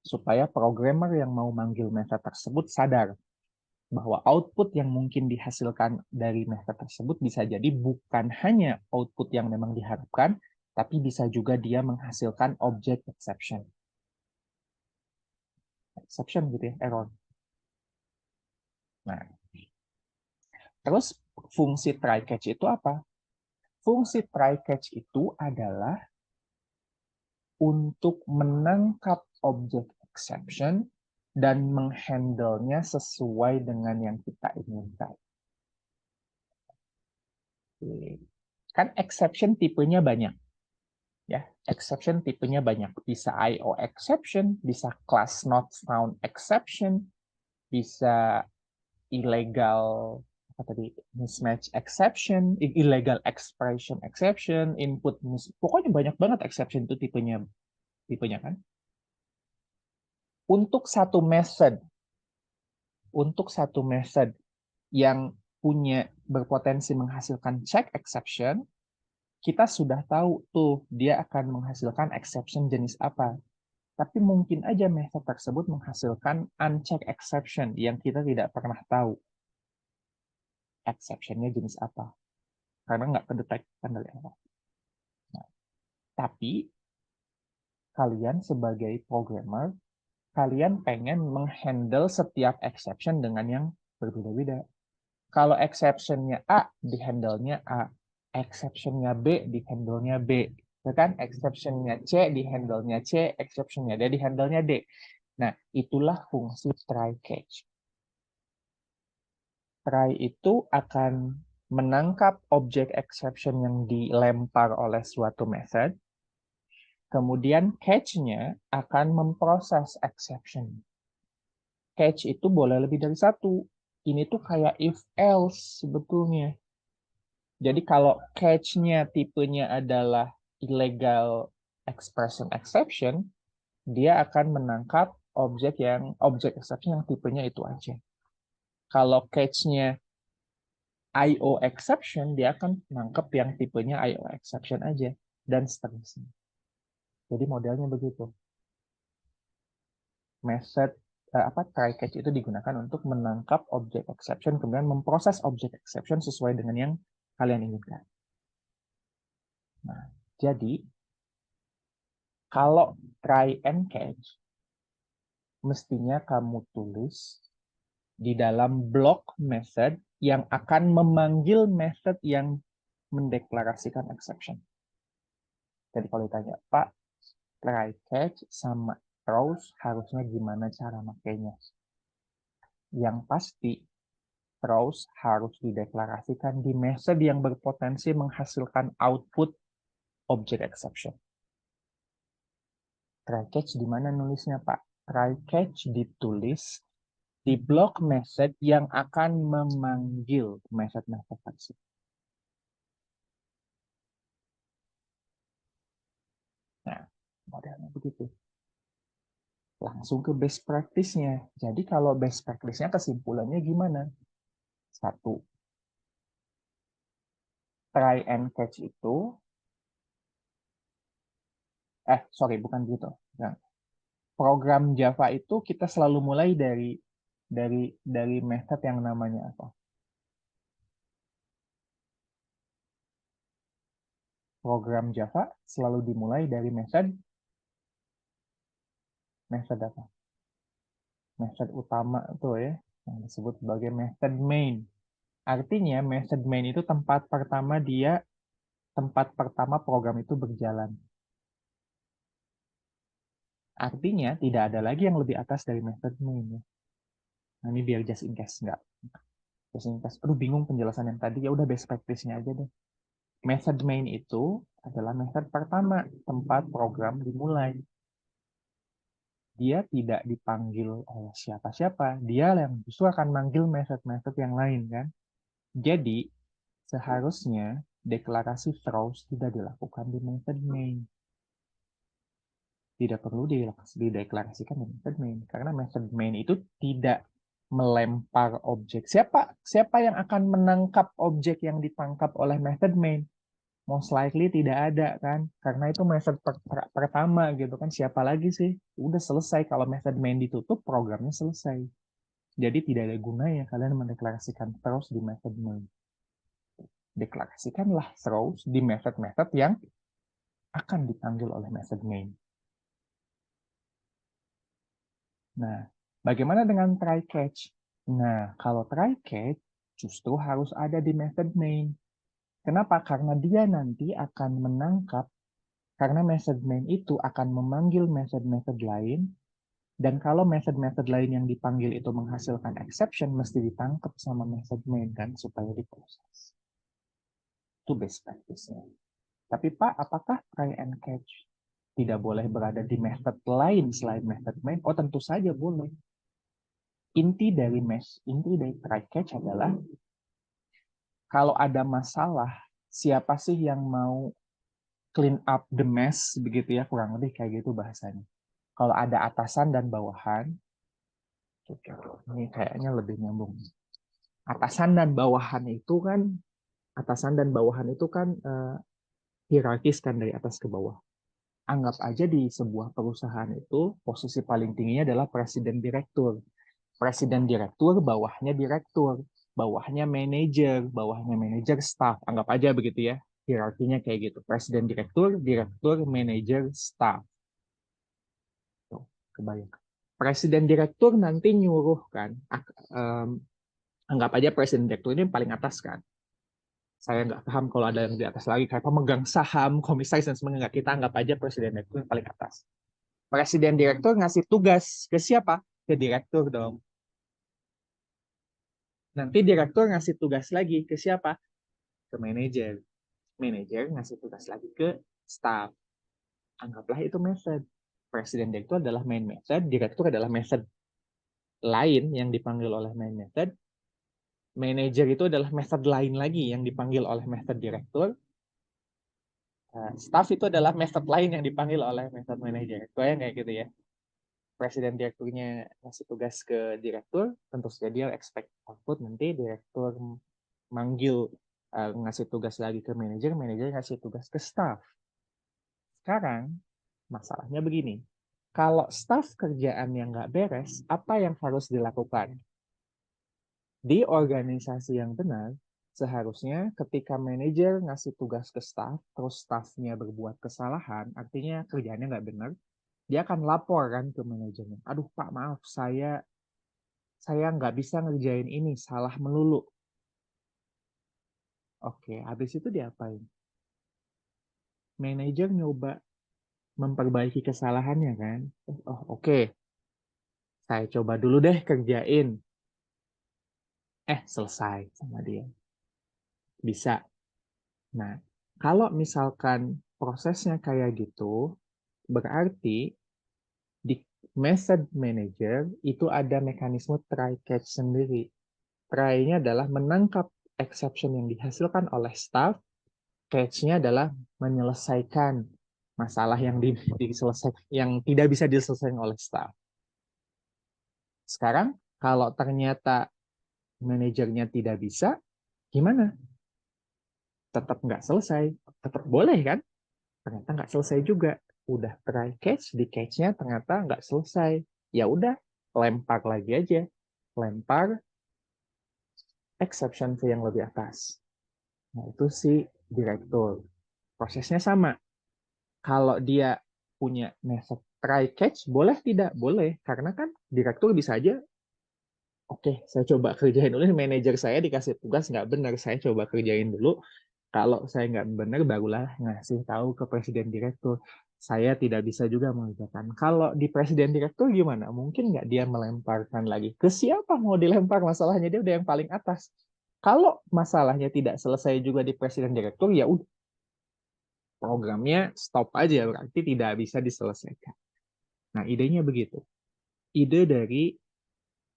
Supaya programmer yang mau manggil method tersebut sadar bahwa output yang mungkin dihasilkan dari method tersebut bisa jadi bukan hanya output yang memang diharapkan, tapi bisa juga dia menghasilkan object exception. Exception gitu ya, error. Nah, terus fungsi try catch itu apa? Fungsi try catch itu adalah untuk menangkap object exception dan menghandle-nya sesuai dengan yang kita inginkan. Kan exception tipenya banyak. Ya, exception tipenya banyak. Bisa IO exception, bisa class not found exception, bisa illegal apa tadi mismatch exception, illegal expression exception, input pokoknya banyak banget exception itu tipenya kan. Untuk satu method yang punya berpotensi menghasilkan check exception, kita sudah tahu tuh dia akan menghasilkan exception jenis apa. Tapi mungkin aja method tersebut menghasilkan uncheck exception yang kita tidak pernah tahu exception-nya jenis apa. Karena nggak kedetek dari awal. Nah, tapi kalian sebagai programmer, kalian pengen menghandle setiap exception dengan yang berbeda-beda. Kalau exception-nya A, di-handle-nya A. Exception-nya B, di-handle-nya B. Kan exception-nya C, di-handle-nya C. Exception-nya D, di-handle-nya D. Nah, itulah fungsi try catch. Try itu akan menangkap object exception yang dilempar oleh suatu method. Kemudian catch-nya akan memproses exception. Catch itu boleh lebih dari satu. Ini tuh kayak if else sebetulnya. Jadi kalau catch-nya tipenya adalah illegal expression exception, dia akan menangkap objek exception yang tipenya itu aja. Kalau catch-nya IO exception, dia akan menangkap yang tipenya IO exception aja dan seterusnya. Jadi modelnya begitu. Method try catch itu digunakan untuk menangkap objek exception, kemudian memproses objek exception sesuai dengan yang kalian inginkan. Nah, jadi kalau try and catch, mestinya kamu tulis di dalam blok method yang akan memanggil method yang mendeklarasikan exception. Jadi kalau ditanya, Pak, try catch sama throws harusnya gimana cara makainya? Yang pasti, throws harus dideklarasikan di method yang berpotensi menghasilkan output object exception. Try catch di mana nulisnya, Pak? Try catch ditulis di blok method yang akan memanggil method-method tersebut. Nah, modelnya begitu. Langsung ke best practice-nya. Jadi kalau best practice-nya kesimpulannya gimana? 1. try and catch itu, bukan gitu. Nah, program Java itu kita selalu mulai dari method yang namanya apa? Program Java selalu dimulai dari method apa? Method utama itu ya, yang disebut sebagai method main. Artinya method main itu tempat pertama program itu berjalan. Artinya tidak ada lagi yang lebih atas dari method main ya. Nah, ini biar just in case enggak. Just in case. Aduh, bingung penjelasan yang tadi, ya udah best practice-nya aja deh. Method main itu adalah method pertama tempat program dimulai. Dia tidak dipanggil oleh siapa-siapa, dia yang justru akan manggil method-method yang lain kan. Jadi seharusnya deklarasi throws tidak dilakukan di method main. Tidak perlu dideklarasikan di method main karena method main itu tidak melempar objek. Siapa yang akan menangkap objek yang ditangkap oleh method main? Most likely tidak ada kan, karena itu method pertama gitu kan. Siapa lagi sih? Udah selesai, kalau method main ditutup programnya selesai. Jadi tidak ada gunanya kalian mendeklarasikan throws di method main. Deklarasikanlah throws di method-method yang akan dipanggil oleh method main. Nah, bagaimana dengan try catch? Nah, kalau try catch justru harus ada di method main. Kenapa? Karena dia nanti akan menangkap. Karena method main itu akan memanggil method-method lain, dan kalau method-method lain yang dipanggil itu menghasilkan exception, mesti ditangkap sama method main kan, supaya diproses. Itu best practice-nya. Tapi Pak, apakah try and catch tidak boleh berada di method lain selain method main? Oh, tentu saja boleh. Inti dari try catch adalah, kalau ada masalah, siapa sih yang mau clean up the mess, begitu ya, kurang lebih kayak gitu bahasanya. Kalau ada atasan dan bawahan, ini kayaknya lebih nyambung. Atasan dan bawahan itu kan hierarkis kan, dari atas ke bawah. Anggap aja di sebuah perusahaan itu posisi paling tingginya adalah presiden direktur. Presiden direktur, bawahnya direktur, bawahnya manajer staff. Anggap aja begitu ya. Hierarkinya kayak gitu. Presiden direktur, manajer, staff. Tuh, kebayang. Presiden direktur nanti nyuruh kan, anggap aja presiden direktur ini paling atas kan. Saya nggak paham kalau ada yang di atas lagi, kayak pemegang saham, komisaris, dan sebagainya. Kita anggap aja presiden direktur yang paling atas. Presiden direktur ngasih tugas ke siapa? Ke direktur dong. Nanti direktur ngasih tugas lagi ke siapa? Ke manajer. Manajer ngasih tugas lagi ke staff. Anggaplah itu method. Presiden direktur adalah main method, direktur adalah method lain yang dipanggil oleh main method. Manajer itu adalah method lain lagi yang dipanggil oleh method direktur. Staff itu adalah method lain yang dipanggil oleh method manager. Kayak gitu ya. Presiden direkturnya ngasih tugas ke direktur, tentu saja dia expect output, nanti direktur manggil ngasih tugas lagi ke manajer, manajer ngasih tugas ke staff. Sekarang masalahnya begini, kalau staff kerjaan yang nggak beres, apa yang harus dilakukan? Di organisasi yang benar, seharusnya ketika manajer ngasih tugas ke staff, terus staffnya berbuat kesalahan, artinya kerjaannya nggak benar, dia akan lapor kan ke manajernya. Aduh Pak, maaf, saya nggak bisa ngerjain ini, salah melulu. Oke, habis itu diapain? Manajer nyoba memperbaiki kesalahannya kan. Oke. Saya coba dulu deh kerjain. Selesai sama dia. Bisa. Nah, kalau misalkan prosesnya kayak gitu, berarti di method manager itu ada mekanisme try catch sendiri. Try-nya adalah menangkap exception yang dihasilkan oleh staff, catch-nya adalah menyelesaikan masalah yang yang tidak bisa diselesaikan oleh staff. Sekarang kalau ternyata manajernya tidak bisa, gimana? tetap nggak selesai. Tetap boleh kan? Ternyata nggak selesai juga. Udah try catch, di catch-nya ternyata nggak selesai. Ya udah, lempar lagi aja. Lempar exception ke yang lebih atas. Nah, itu si direktur. Prosesnya sama. Kalau dia punya method try catch, boleh tidak? Boleh. Karena kan direktur bisa aja, oke, saya coba kerjain dulu. Manajer saya dikasih tugas nggak benar, saya coba kerjain dulu. Kalau saya nggak benar, barulah ngasih tahu ke presiden direktur. Saya tidak bisa juga mengerjakan. Kalau di presiden direktur gimana? Mungkin nggak dia melemparkan lagi. Ke siapa mau dilempar masalahnya? Dia udah yang paling atas. Kalau masalahnya tidak selesai juga di presiden direktur, ya udah. Programnya stop aja, berarti tidak bisa diselesaikan. Nah, idenya begitu. Ide dari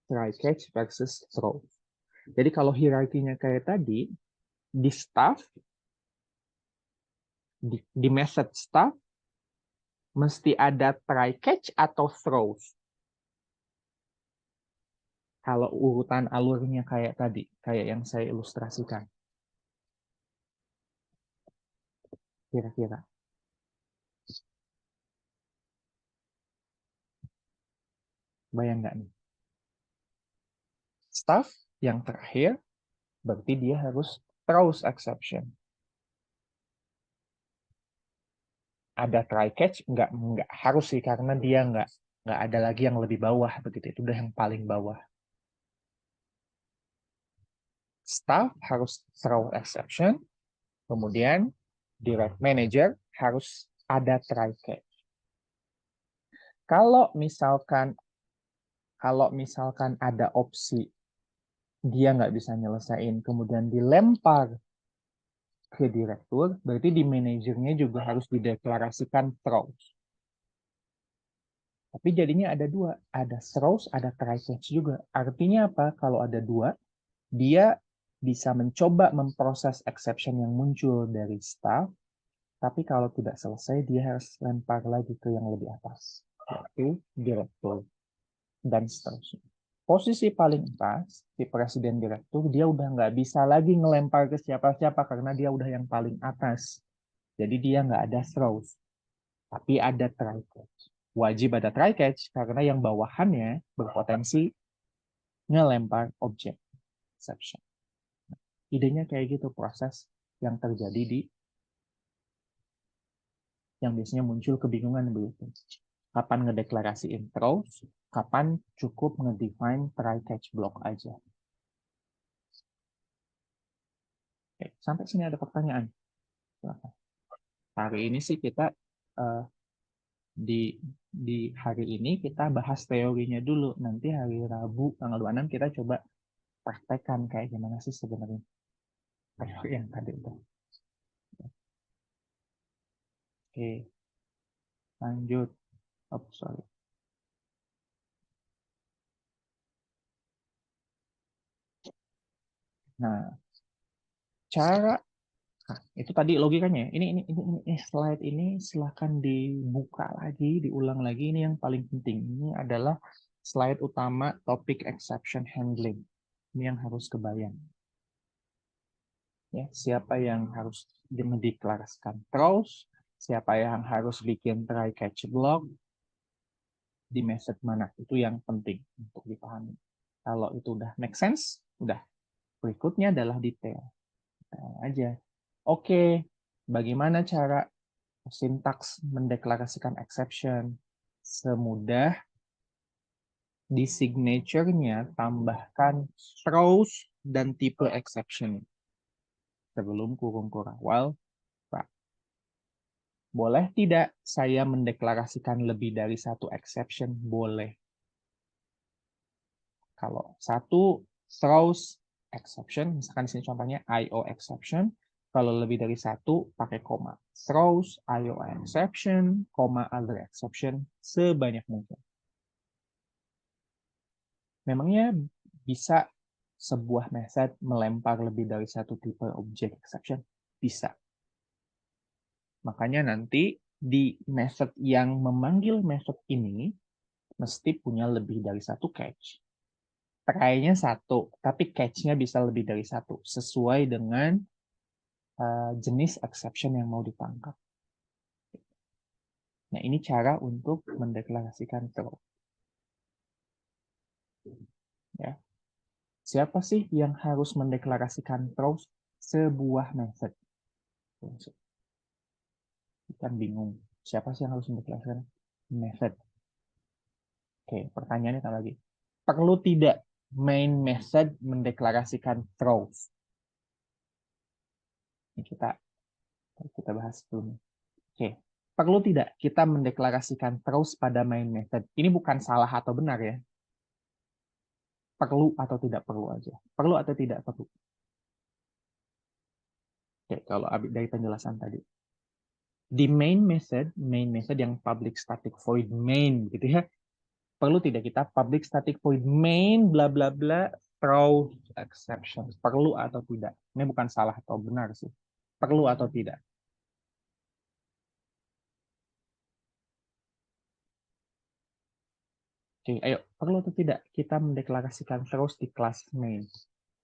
try catch versus throw. Jadi kalau hierarkinya kayak tadi, di staff, di method staff, mesti ada try catch atau throws. Kalau urutan alurnya kayak tadi, kayak yang saya ilustrasikan. Kira-kira. Bayang nggak nih? Staff yang terakhir, berarti dia harus throws exception. Ada try catch, nggak harus sih, karena dia nggak ada lagi yang lebih bawah begitu. Itu udah yang paling bawah. Staff harus throw exception, kemudian direct manager harus ada try catch. Kalau misalkan ada opsi dia nggak bisa nyelesain, kemudian dilempar ke direktur, berarti di manajernya juga harus dideklarasikan throws. Tapi jadinya ada dua, ada throws, ada try catch juga. Artinya apa? Kalau ada dua, dia bisa mencoba memproses exception yang muncul dari staff, tapi kalau tidak selesai, dia harus lempar lagi ke yang lebih atas, yaitu direktur, dan seterusnya. Posisi paling atas, di presiden direktur, dia udah nggak bisa lagi ngelempar ke siapa-siapa karena dia udah yang paling atas. Jadi dia nggak ada throws, tapi ada try catch. Wajib ada try catch karena yang bawahannya berpotensi ngelempar objek exception. Idenya kayak gitu proses yang terjadi di yang biasanya muncul kebingungan begitu. Kapan ngedeklarasiin throws, kapan cukup ngedefine try catch block aja. Oke, sampai sini ada pertanyaan. Hari ini sih kita di hari ini kita bahas teorinya dulu. Nanti hari Rabu tanggal 26 kita coba praktekkan kayak gimana sih sebenarnya teori yang tadi itu. Oke, lanjut. Oh, sorry. Nah, cara itu tadi logikanya. Ini slide ini silahkan dibuka lagi, diulang lagi. Ini yang paling penting. Ini adalah slide utama topik exception handling. Ini yang harus kebayang. Ya, siapa yang harus mendeklarasikan throws, siapa yang harus bikin try catch block, di method mana. Itu yang penting untuk dipahami. Kalau itu udah make sense, udah. Berikutnya adalah detail. Aja. Oke, bagaimana cara sintaks mendeklarasikan exception? Semudah di signature-nya tambahkan throws dan tipe exception. Sebelum kurung kurawal, Pak. Boleh tidak saya mendeklarasikan lebih dari satu exception? Boleh. Kalau satu throws exception, misalkan di sini contohnya IO exception, kalau lebih dari satu pakai koma. Throws, IO exception, koma other exception, sebanyak mungkin. Memangnya bisa sebuah method melempar lebih dari satu tipe objek exception? Bisa. Makanya nanti di method yang memanggil method ini mesti punya lebih dari satu catch. Try-nya satu, tapi catch-nya bisa lebih dari satu, sesuai dengan jenis exception yang mau ditangkap. Nah, ini cara untuk mendeklarasikan throw. Ya. Siapa sih yang harus mendeklarasikan throw sebuah method? Kan bingung. Siapa sih yang harus mendeklarasikan method? Oke, pertanyaannya tak lagi. Perlu tidak main method mendeklarasikan throws? Ini kita bahas dulu. Oke, perlu tidak kita mendeklarasikan throws pada main method? Ini bukan salah atau benar ya. Perlu atau tidak perlu aja. Perlu atau tidak perlu. Oke, kalau dari penjelasan tadi. Di main method yang public static void main gitu ya. Perlu tidak kita public static void main bla bla bla throw exception. Perlu atau tidak? Ini bukan salah atau benar sih. Perlu atau tidak? Oke, ayo, perlu atau tidak kita mendeklarasikan terus di kelas main?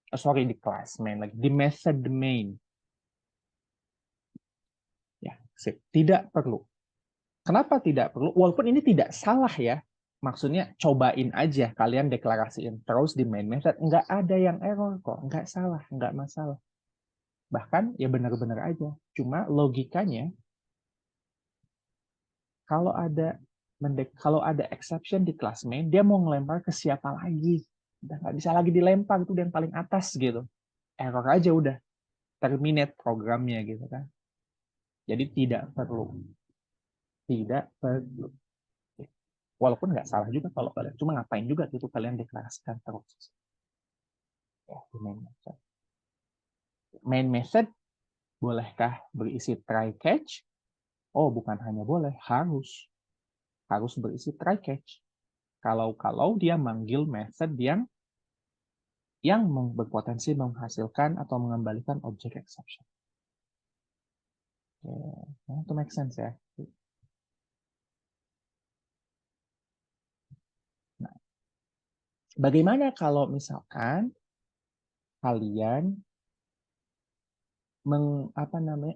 Sorry, di kelas main lagi, di method main. Ya, sip. Tidak perlu. Kenapa tidak perlu? Walaupun ini tidak salah ya. Maksudnya cobain aja kalian deklarasiin terus di main method. Nggak ada yang error kok. Nggak salah, nggak masalah. Bahkan ya benar-benar aja. Cuma logikanya, kalau ada exception di kelas main, dia mau ngelempar ke siapa lagi? Udah nggak bisa lagi dilempar, itu yang paling atas gitu. Error aja udah. Terminate programnya gitu kan. Jadi tidak perlu. Tidak perlu. Walaupun nggak salah juga kalau kalian. Cuma ngapain juga itu kalian deklarasikan terus. Ya, main method. Main method bolehkah berisi try catch? Oh, bukan hanya boleh, harus. Harus berisi try catch. Kalau dia manggil method yang berpotensi menghasilkan atau mengembalikan objek exception. Okay. Itu make sense ya. Nah, bagaimana kalau misalkan kalian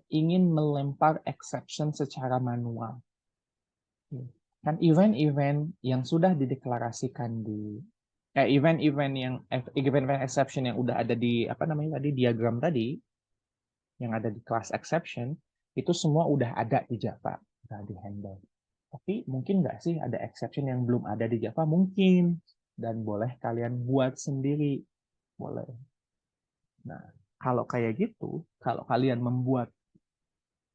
ingin melempar exception secara manual? Kan event-event yang sudah dideklarasikan di event-event exception yang udah ada di diagram tadi yang ada di class exception itu semua udah ada di Java, udah di handle. Tapi mungkin nggak sih ada exception yang belum ada di Java? Mungkin. Dan boleh kalian buat sendiri. Boleh. Nah, kalau kayak gitu, kalau kalian membuat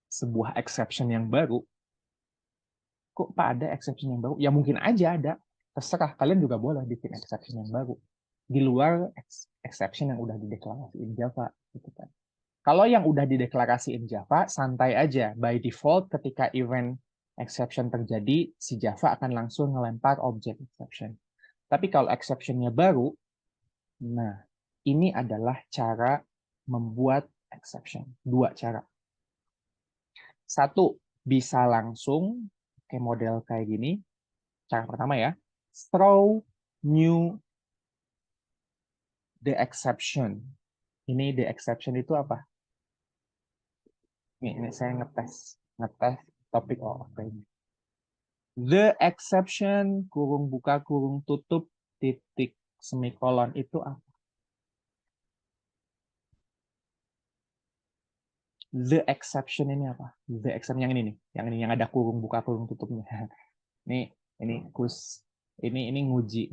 sebuah exception yang baru, kok Pak ada exception yang baru? Ya mungkin aja ada. Terserah, kalian juga boleh bikin exception yang baru. Di luar exception yang udah dideklarasiin Java. Gitu kan. Kalau yang udah dideklarasiin Java, santai aja. By default, ketika event exception terjadi, si Java akan langsung ngelempar objek exception. Tapi kalau exception-nya baru, nah, ini adalah cara membuat exception. Dua cara. Satu, bisa langsung kayak model kayak gini. Cara pertama ya, throw new the exception. Ini the exception itu apa? Ini saya ngetes topik ini. The exception kurung buka kurung tutup titik semikolon itu apa? The exception ini apa? The exception yang ini nih, yang ada kurung buka kurung tutupnya. Ini kus ini nguji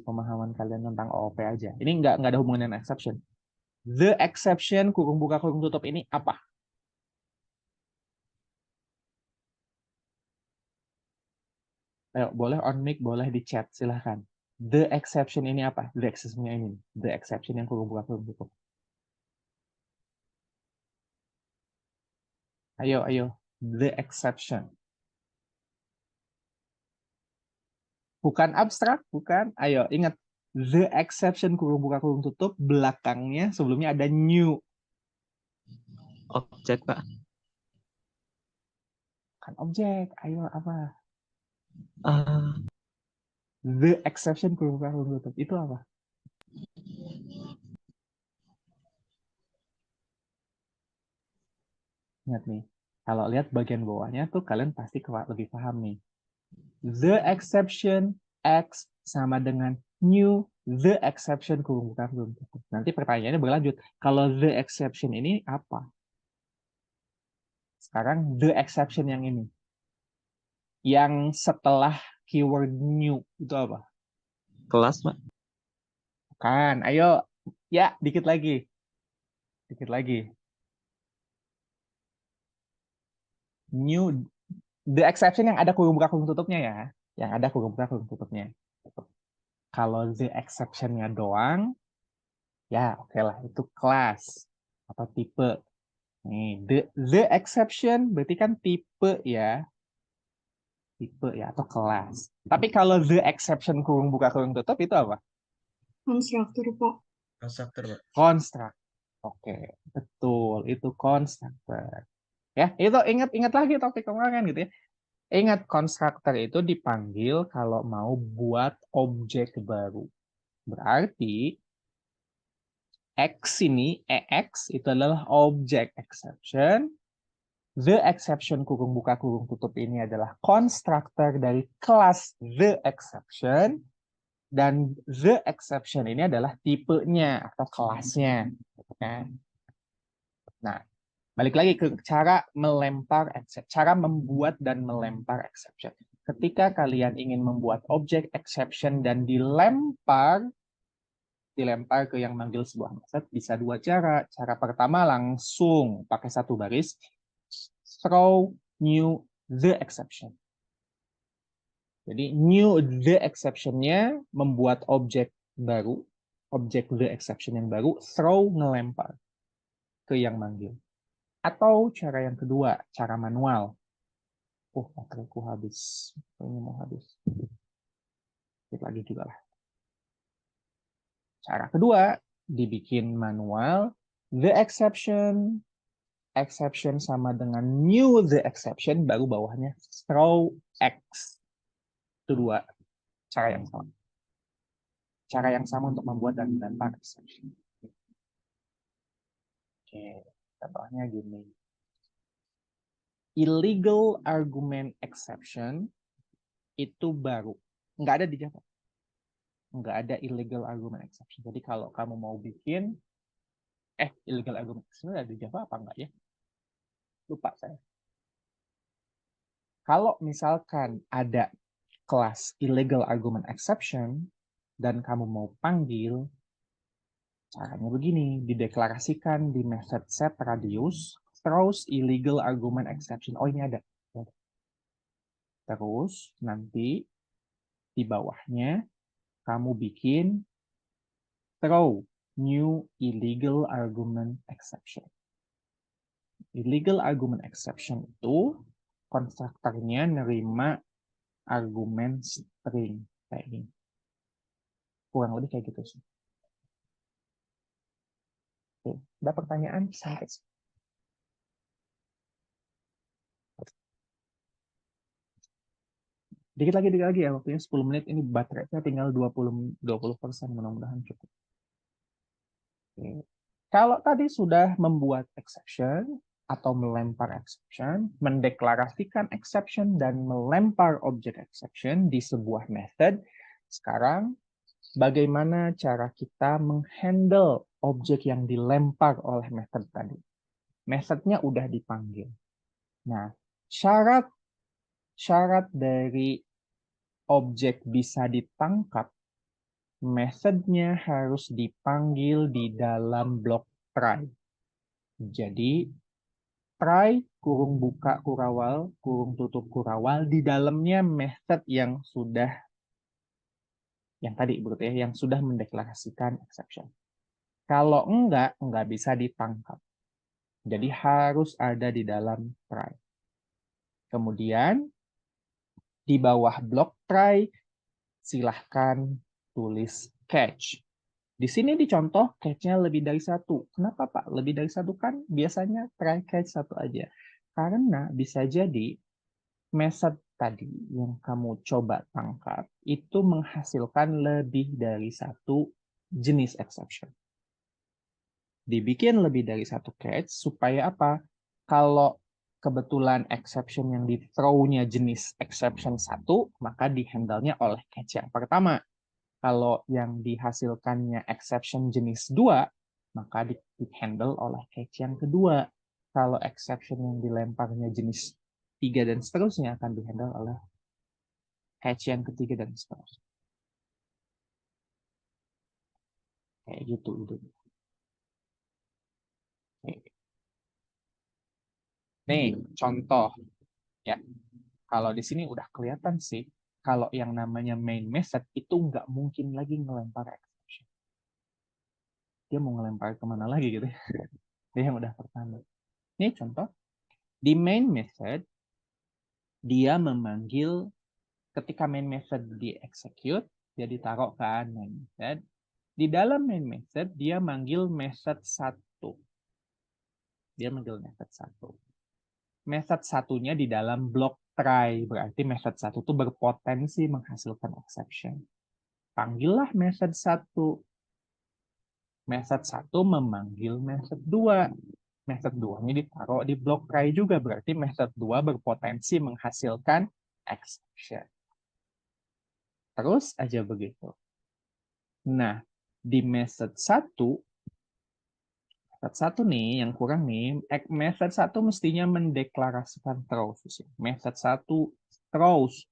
pemahaman kalian tentang OOP aja. Ini nggak ada hubungan dengan exception. The exception kurung buka kurung tutup ini apa? Ayo, boleh on mic, boleh di chat, silahkan. The exception ini apa? The exception ini. The exception yang kurung buka kurung tutup. Ayo. The exception. Bukan abstrak, bukan. Ayo, ingat. The exception kurung buka kurung tutup, belakangnya sebelumnya ada new. Objek, Pak. Kan objek. Ayo, apa? Uh, The exception kurung buka kurung tutup. Itu apa? Ingat nih, kalau lihat bagian bawahnya tuh kalian pasti lebih paham nih. The exception X sama dengan new the exception kurung buka kurung tutup. Nanti pertanyaannya berlanjut. Kalau the exception ini apa? Sekarang the exception yang ini. Yang setelah keyword new itu apa? Kelas, Pak. Kan, ayo. Ya, dikit lagi. Dikit lagi. New, the exception yang ada kurung buka kurung tutupnya ya. Yang ada kurung buka kurung tutupnya. Kalau the exception-nya doang, ya oke lah, itu kelas atau tipe. Nih, the exception berarti kan tipe ya. Tipe ya, atau kelas. Tapi kalau the exception kurung buka kurung tutup itu apa? Konstruktor, Pak. Konstruktor, Pak. Konstruktor. Oke, betul. Itu konstruktor. Ya, itu ingat lagi topik kemarin gitu ya. Ingat, konstruktor itu dipanggil kalau mau buat objek baru. Berarti X ini, EX itu adalah objek exception. The exception kurung buka kurung tutup ini adalah konstruktor dari kelas the exception. Dan the exception ini adalah tipenya atau kelasnya. Nah, balik lagi ke cara melempar exception, cara membuat dan melempar exception. Ketika kalian ingin membuat objek exception dan dilempar ke yang manggil sebuah method, bisa dua cara. Cara pertama langsung pakai satu baris, throw new the exception. Jadi new the exception-nya membuat objek baru, objek the exception yang baru, throw ngelempar ke yang manggil. Atau cara yang kedua, cara manual. Bateraiku habis. Ini mau habis. Sedikit lagi juga lah. Cara kedua, dibikin manual. The exception. Exception sama dengan new the exception, baru bawahnya throw X. Itu dua cara yang sama. Cara yang sama untuk membuat dan melempar exception. Oke, contohnya gini. Illegal argument exception itu baru. Nggak ada di Java. Nggak ada illegal argument exception. Jadi kalau kamu mau bikin, illegal argument exception ada di Java apa enggak ya? Lupa saya. Kalau misalkan ada kelas illegal argument exception, dan kamu mau panggil, caranya begini, dideklarasikan di method set radius, throws illegal argument exception. Oh, ini ada. Terus nanti di bawahnya kamu bikin throw new illegal argument exception. Illegal argument exception itu konstruktornya nerima argumen string kayak ini. Kurang lebih kayak gitu sih. Oke, ada pertanyaan sampai sini? Dikit lagi ya, waktunya 10 menit, ini baterainya tinggal 20%, mudah-mudahan cukup. Oke. Kalau tadi sudah membuat exception atau melempar exception, mendeklarasikan exception dan melempar objek exception di sebuah method, sekarang bagaimana cara kita menghandle objek yang dilempar oleh method tadi? Methodnya udah dipanggil. Nah, syarat dari objek bisa ditangkap, methodnya harus dipanggil di dalam blok try. Jadi, try kurung buka kurawal, kurung tutup kurawal, di dalamnya method yang sudah, yang tadi berarti ya, yang sudah mendeklarasikan exception. Kalau enggak bisa ditangkap. Jadi harus ada di dalam try. Kemudian, di bawah blok try, silahkan tulis catch. Di sini dicontoh catch-nya lebih dari satu. Kenapa Pak? Lebih dari satu kan biasanya try catch satu aja. Karena bisa jadi method tadi yang kamu coba tangkap itu menghasilkan lebih dari satu jenis exception. Dibikin lebih dari satu catch supaya apa? Kalau kebetulan exception yang di throw-nya jenis exception 1, maka di-handle-nya oleh catch yang pertama. Kalau yang dihasilkannya exception jenis 2, maka di-handle oleh catch yang kedua. Kalau exception yang dilemparnya jenis 3 dan seterusnya akan di-handle oleh catch yang ketiga dan seterusnya. Kayak gitu. Nih, contoh. Ya, kalau di sini udah kelihatan sih, kalau yang namanya main method itu nggak mungkin lagi ngelempar exception. Dia mau ngelempar kemana lagi gitu. Dia yang udah pertama. Ini contoh. Di main method, dia memanggil ketika main method di-execute, dia ditaruh kan main method. Di dalam main method, dia manggil method 1. Dia manggil method 1. Method satunya di dalam blok try, berarti method 1 itu berpotensi menghasilkan exception. Panggillah method 1. Method 1 memanggil method 2. Method 2-nya ditaruh di blok try juga, berarti method 2 berpotensi menghasilkan exception. Terus aja begitu. Nah, di method 1 nih, yang kurang nih, method 1 mestinya mendeklarasikan throws. Method 1 throws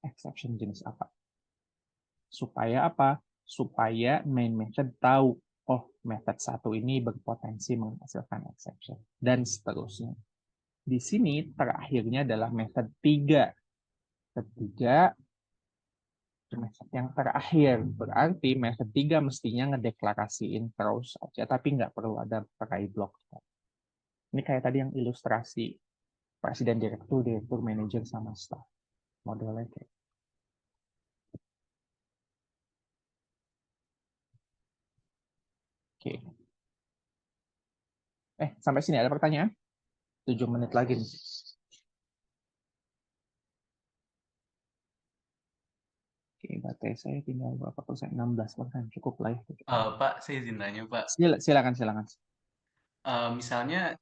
exception jenis apa. Supaya apa? Supaya main method tahu, oh method 1 ini berpotensi menghasilkan exception. Dan seterusnya. Di sini terakhirnya adalah method 3. Ketiga, method yang terakhir. Berarti method 3 mestinya ngedeklarasiin terus aja, tapi nggak perlu ada try block. Ini kayak tadi yang ilustrasi presiden, direktur, manajer, sama staff. Modelnya kayak. Oke. Sampai sini ada pertanyaan? 7 menit lagi nih. Oke, baterai saya tinggal berapa persen? 16%. Cukup lah ya. Pak, saya izin nanya, Pak. Silakan. Misalnya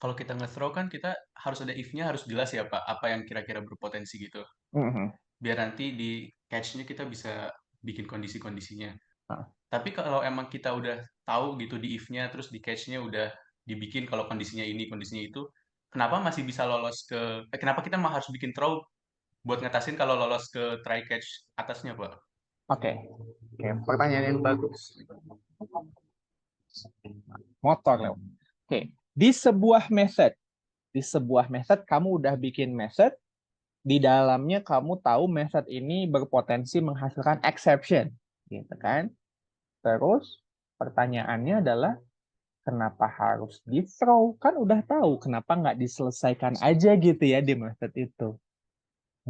kalau kita nge-throw kan kita harus ada if-nya harus jelas ya, Pak, apa yang kira-kira berpotensi gitu. Biar nanti di catch-nya kita bisa bikin kondisi-kondisinya. Tapi kalau emang kita udah tahu gitu di if-nya, terus di catch-nya udah dibikin kalau kondisinya ini, kondisinya itu, kenapa masih bisa lolos kenapa kita harus bikin throw buat ngatasin kalau lolos ke try catch atasnya, Pak? Oke, pertanyaan yang bagus. Motor lewat. Oke, di sebuah method kamu udah bikin method, di dalamnya kamu tahu method ini berpotensi menghasilkan exception, gitu kan? Terus pertanyaannya adalah kenapa harus di throw? Kan udah tahu, kenapa nggak diselesaikan aja gitu ya di method itu?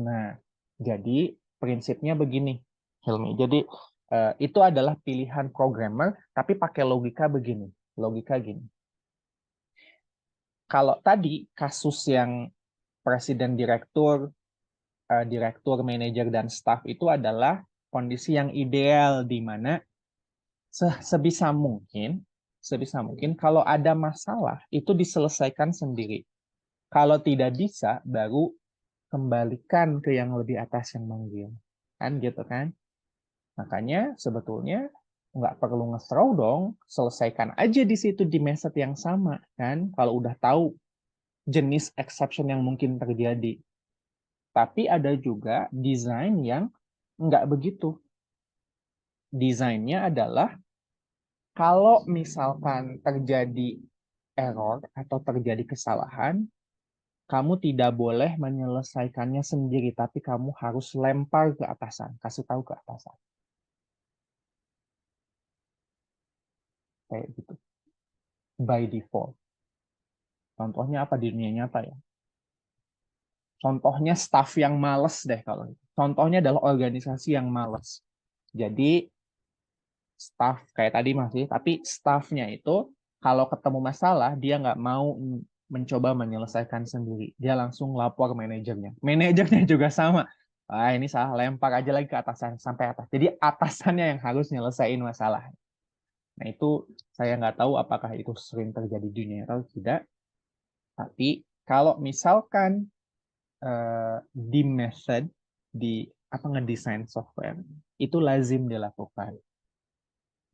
Nah, jadi prinsipnya begini, Hilmi. Jadi itu adalah pilihan programmer, tapi pakai logika begini. Logika gini. Kalau tadi kasus yang presiden, direktur, manajer, dan staff itu adalah kondisi yang ideal di mana sebisa mungkin kalau ada masalah itu diselesaikan sendiri. Kalau tidak bisa, baru kembalikan ke yang lebih atas yang manggil. Kan gitu kan? Makanya sebetulnya nggak perlu nge-throw dong, selesaikan aja di situ di method yang sama kan, kalau udah tahu jenis exception yang mungkin terjadi. Tapi ada juga desain yang nggak begitu. Desainnya adalah kalau misalkan terjadi error atau terjadi kesalahan, kamu tidak boleh menyelesaikannya sendiri, tapi kamu harus lempar ke atasan, kasih tahu ke atasan. Kayak gitu. By default. Contohnya apa di dunia nyata ya? Contohnya staff yang males deh kalau itu. Contohnya adalah organisasi yang males. Jadi staff kayak tadi masih, tapi staffnya itu kalau ketemu masalah dia nggak mau mencoba menyelesaikan sendiri. Dia langsung lapor manajernya. Manajernya juga sama. Ini salah, lempar aja lagi ke atasan sampai atas. Jadi atasannya yang harus nyelesain masalah. Nah itu saya nggak tahu apakah itu sering terjadi di dunia atau tidak. Tapi kalau misalkan di method, di ngedesain software, itu lazim dilakukan.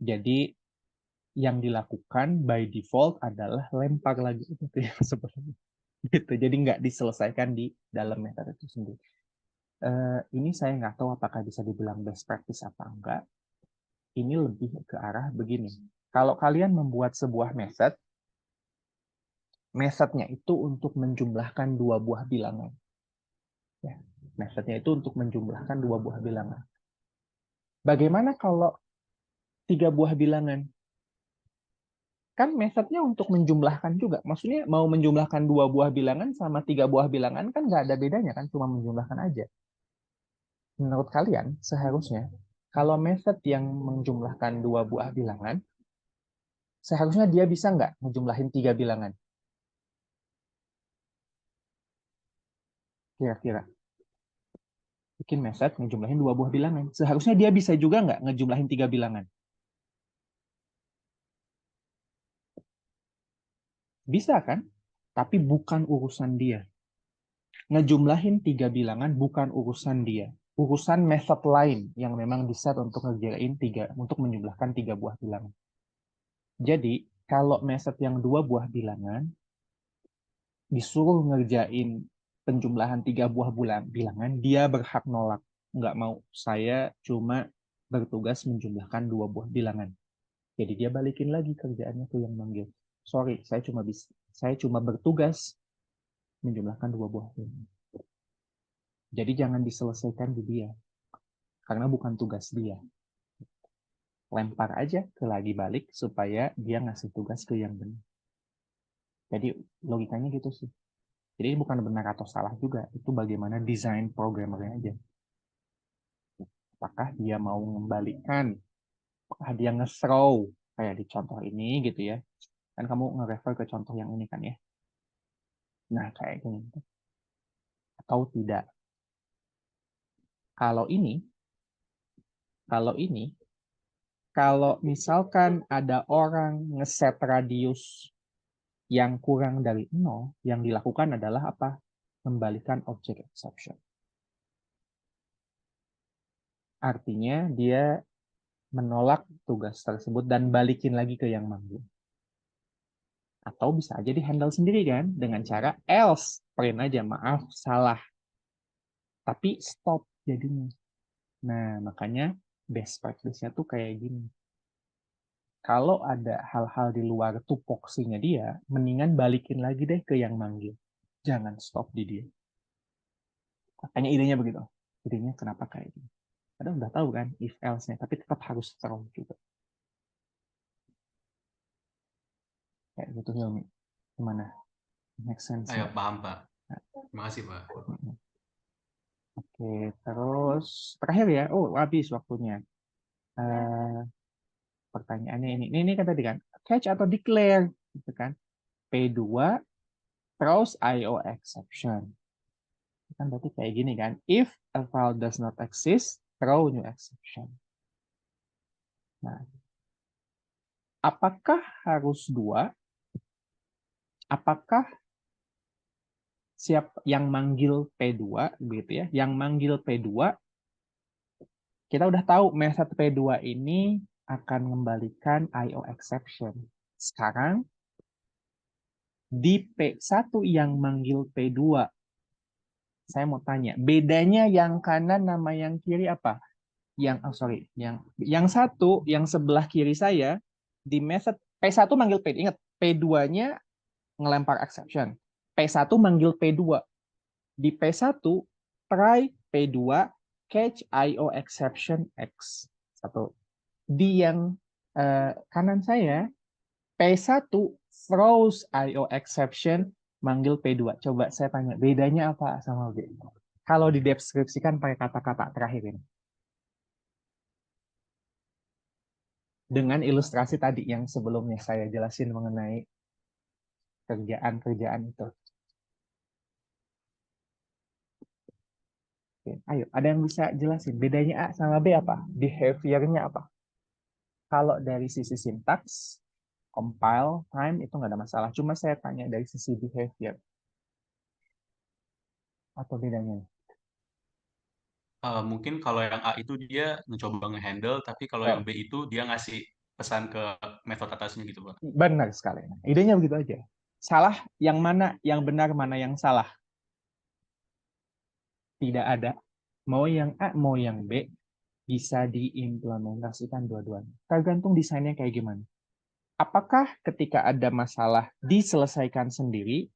Jadi yang dilakukan by default adalah lempar lagi itu yang sebenarnya. Gitu. Jadi nggak diselesaikan di dalam metode itu sendiri. Ini saya nggak tahu apakah bisa dibilang best practice apa enggak. Ini lebih ke arah begini. Kalau kalian membuat sebuah method, methodnya itu untuk menjumlahkan dua buah bilangan. Ya, methodnya itu untuk menjumlahkan dua buah bilangan. Bagaimana kalau tiga buah bilangan? Kan methodnya untuk menjumlahkan juga. Maksudnya mau menjumlahkan dua buah bilangan sama tiga buah bilangan kan nggak ada bedanya kan, cuma menjumlahkan aja. Menurut kalian seharusnya kalau method yang menjumlahkan dua buah bilangan, seharusnya dia bisa nggak menjumlahin tiga bilangan? Kira-kira. Bikin method ngejumlahin dua buah bilangan. Seharusnya dia bisa juga nggak ngejumlahin tiga bilangan? Bisa kan? Tapi bukan urusan dia. Ngejumlahin tiga bilangan bukan urusan dia. Urusan method lain yang memang diset untuk ngerjain untuk menjumlahkan tiga buah bilangan. Jadi, kalau method yang dua buah bilangan, disuruh ngerjain penjumlahan tiga buah bilangan, dia berhak nolak. Nggak mau, saya cuma bertugas menjumlahkan dua buah bilangan. Jadi dia balikin lagi kerjaannya ke yang manggil. Sorry, saya cuma bertugas menjumlahkan dua buah bilangan. Jadi jangan diselesaikan di dia, karena bukan tugas dia. Lempar aja ke lagi balik supaya dia ngasih tugas ke yang benar. Jadi logikanya gitu sih. Jadi bukan benar atau salah juga, itu bagaimana desain programmernya aja. Apakah dia mau mengembalikan, apakah dia nge-throw, kayak di contoh ini gitu ya. Kan kamu nge-refer ke contoh yang ini kan ya. Nah, kayak gini. Atau tidak. Kalau kalau misalkan ada orang ngeset radius yang kurang dari 0, yang dilakukan adalah apa? Membalikan object exception. Artinya dia menolak tugas tersebut dan balikin lagi ke yang manggil. Atau bisa aja di-handle sendiri kan, dengan cara else, print aja, maaf, salah. Tapi stop jadinya. Nah, makanya best practice-nya tuh kayak gini. Kalau ada hal-hal di luar tupoksinya dia, mendingan balikin lagi deh ke yang manggil. Jangan stop di dia. Makanya idenya begitu. Idenya kenapa kayak gini. Padahal udah tahu kan if else-nya, tapi tetap harus throw juga. Kayak gitu Hilmi. Gimana? Make sense? Ayo, paham Pak. Terima kasih Pak. Oke, terus terakhir ya. Oh, habis waktunya. Pertanyaannya ini kan tadi kan, catch atau declare, gitu kan? P2 throws IO exception. Kan berarti kayak gini kan, if a file does not exist, throw new exception. Nah, apakah harus dua? Apakah yang manggil P2 gitu ya? Yang manggil P2, kita udah tahu method P2 ini akan mengembalikan IO exception. Sekarang di P1 yang manggil P2, saya mau tanya, bedanya yang kanan nama yang kiri apa? Yang satu, yang sebelah kiri saya di method P1 manggil P2. Ingat, P2-nya ngelempar exception. P1 manggil P2. Di P1 try P2 catch IO exception X. Satu. Di yang kanan saya P1 throws IO exception manggil P2. Coba saya tanya, bedanya apa sama B? Kalau dideskripsikan pakai kata-kata terakhir ini. Dengan ilustrasi tadi yang sebelumnya saya jelasin mengenai kerjaan-kerjaan itu. Oke, ayo, ada yang bisa jelasin bedanya A sama B apa? Behavior-nya apa? Kalau dari sisi sintaks, compile time itu nggak ada masalah. Cuma saya tanya dari sisi behavior. Atau bedanya? Mungkin kalau yang A itu dia mencoba ngehandle, tapi kalau yang B itu dia ngasih pesan ke metode atasnya gitu, Pak. Benar sekali. Nah, idenya begitu aja. Salah yang mana, yang benar mana yang salah? Tidak ada. Mau yang A, mau yang B, bisa diimplementasikan dua-duanya. Tergantung desainnya kayak gimana. Apakah ketika ada masalah diselesaikan sendiri,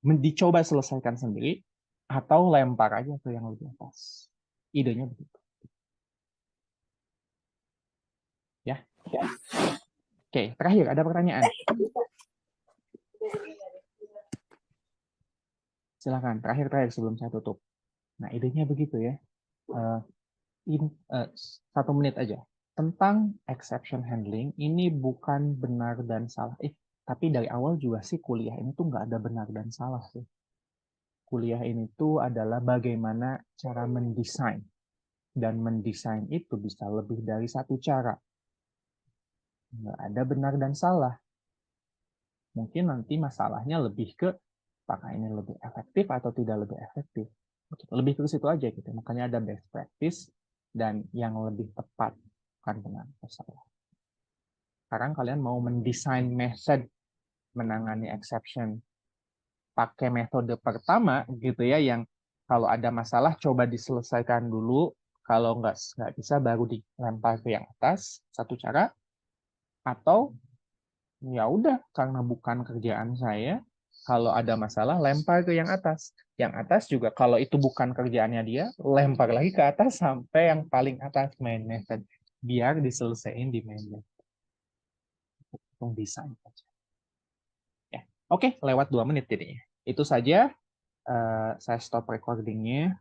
dicoba selesaikan sendiri, atau lempar aja ke yang lebih atas? Idenya begitu. Ya. Oke, terakhir ada pertanyaan. Silakan, terakhir sebelum saya tutup. Nah, idenya begitu ya. 1 menit aja. Tentang exception handling, ini bukan benar dan salah. Tapi dari awal juga sih kuliah ini tuh nggak ada benar dan salah sih. Kuliah ini tuh adalah bagaimana cara mendesain. Dan mendesain itu bisa lebih dari satu cara. Nggak ada benar dan salah. Mungkin nanti masalahnya lebih ke apakah ini lebih efektif atau tidak lebih efektif. Lebih ke situ aja gitu. Makanya ada best practice dan yang lebih tepat, bukan benar atau salah. Sekarang kalian mau mendesain method menangani exception pakai metode pertama gitu ya, yang kalau ada masalah coba diselesaikan dulu, kalau nggak bisa baru dilempar ke yang atas, satu cara. Atau ya udah, karena bukan kerjaan saya, kalau ada masalah lempar ke yang atas. Yang atas juga kalau itu bukan kerjaannya dia, lempar lagi ke atas sampai yang paling atas, main method, biar diselesaikan di main method. Untuk desain aja. Ya. Oke, lewat 2 menit jadinya. Itu saja. Saya stop recordingnya.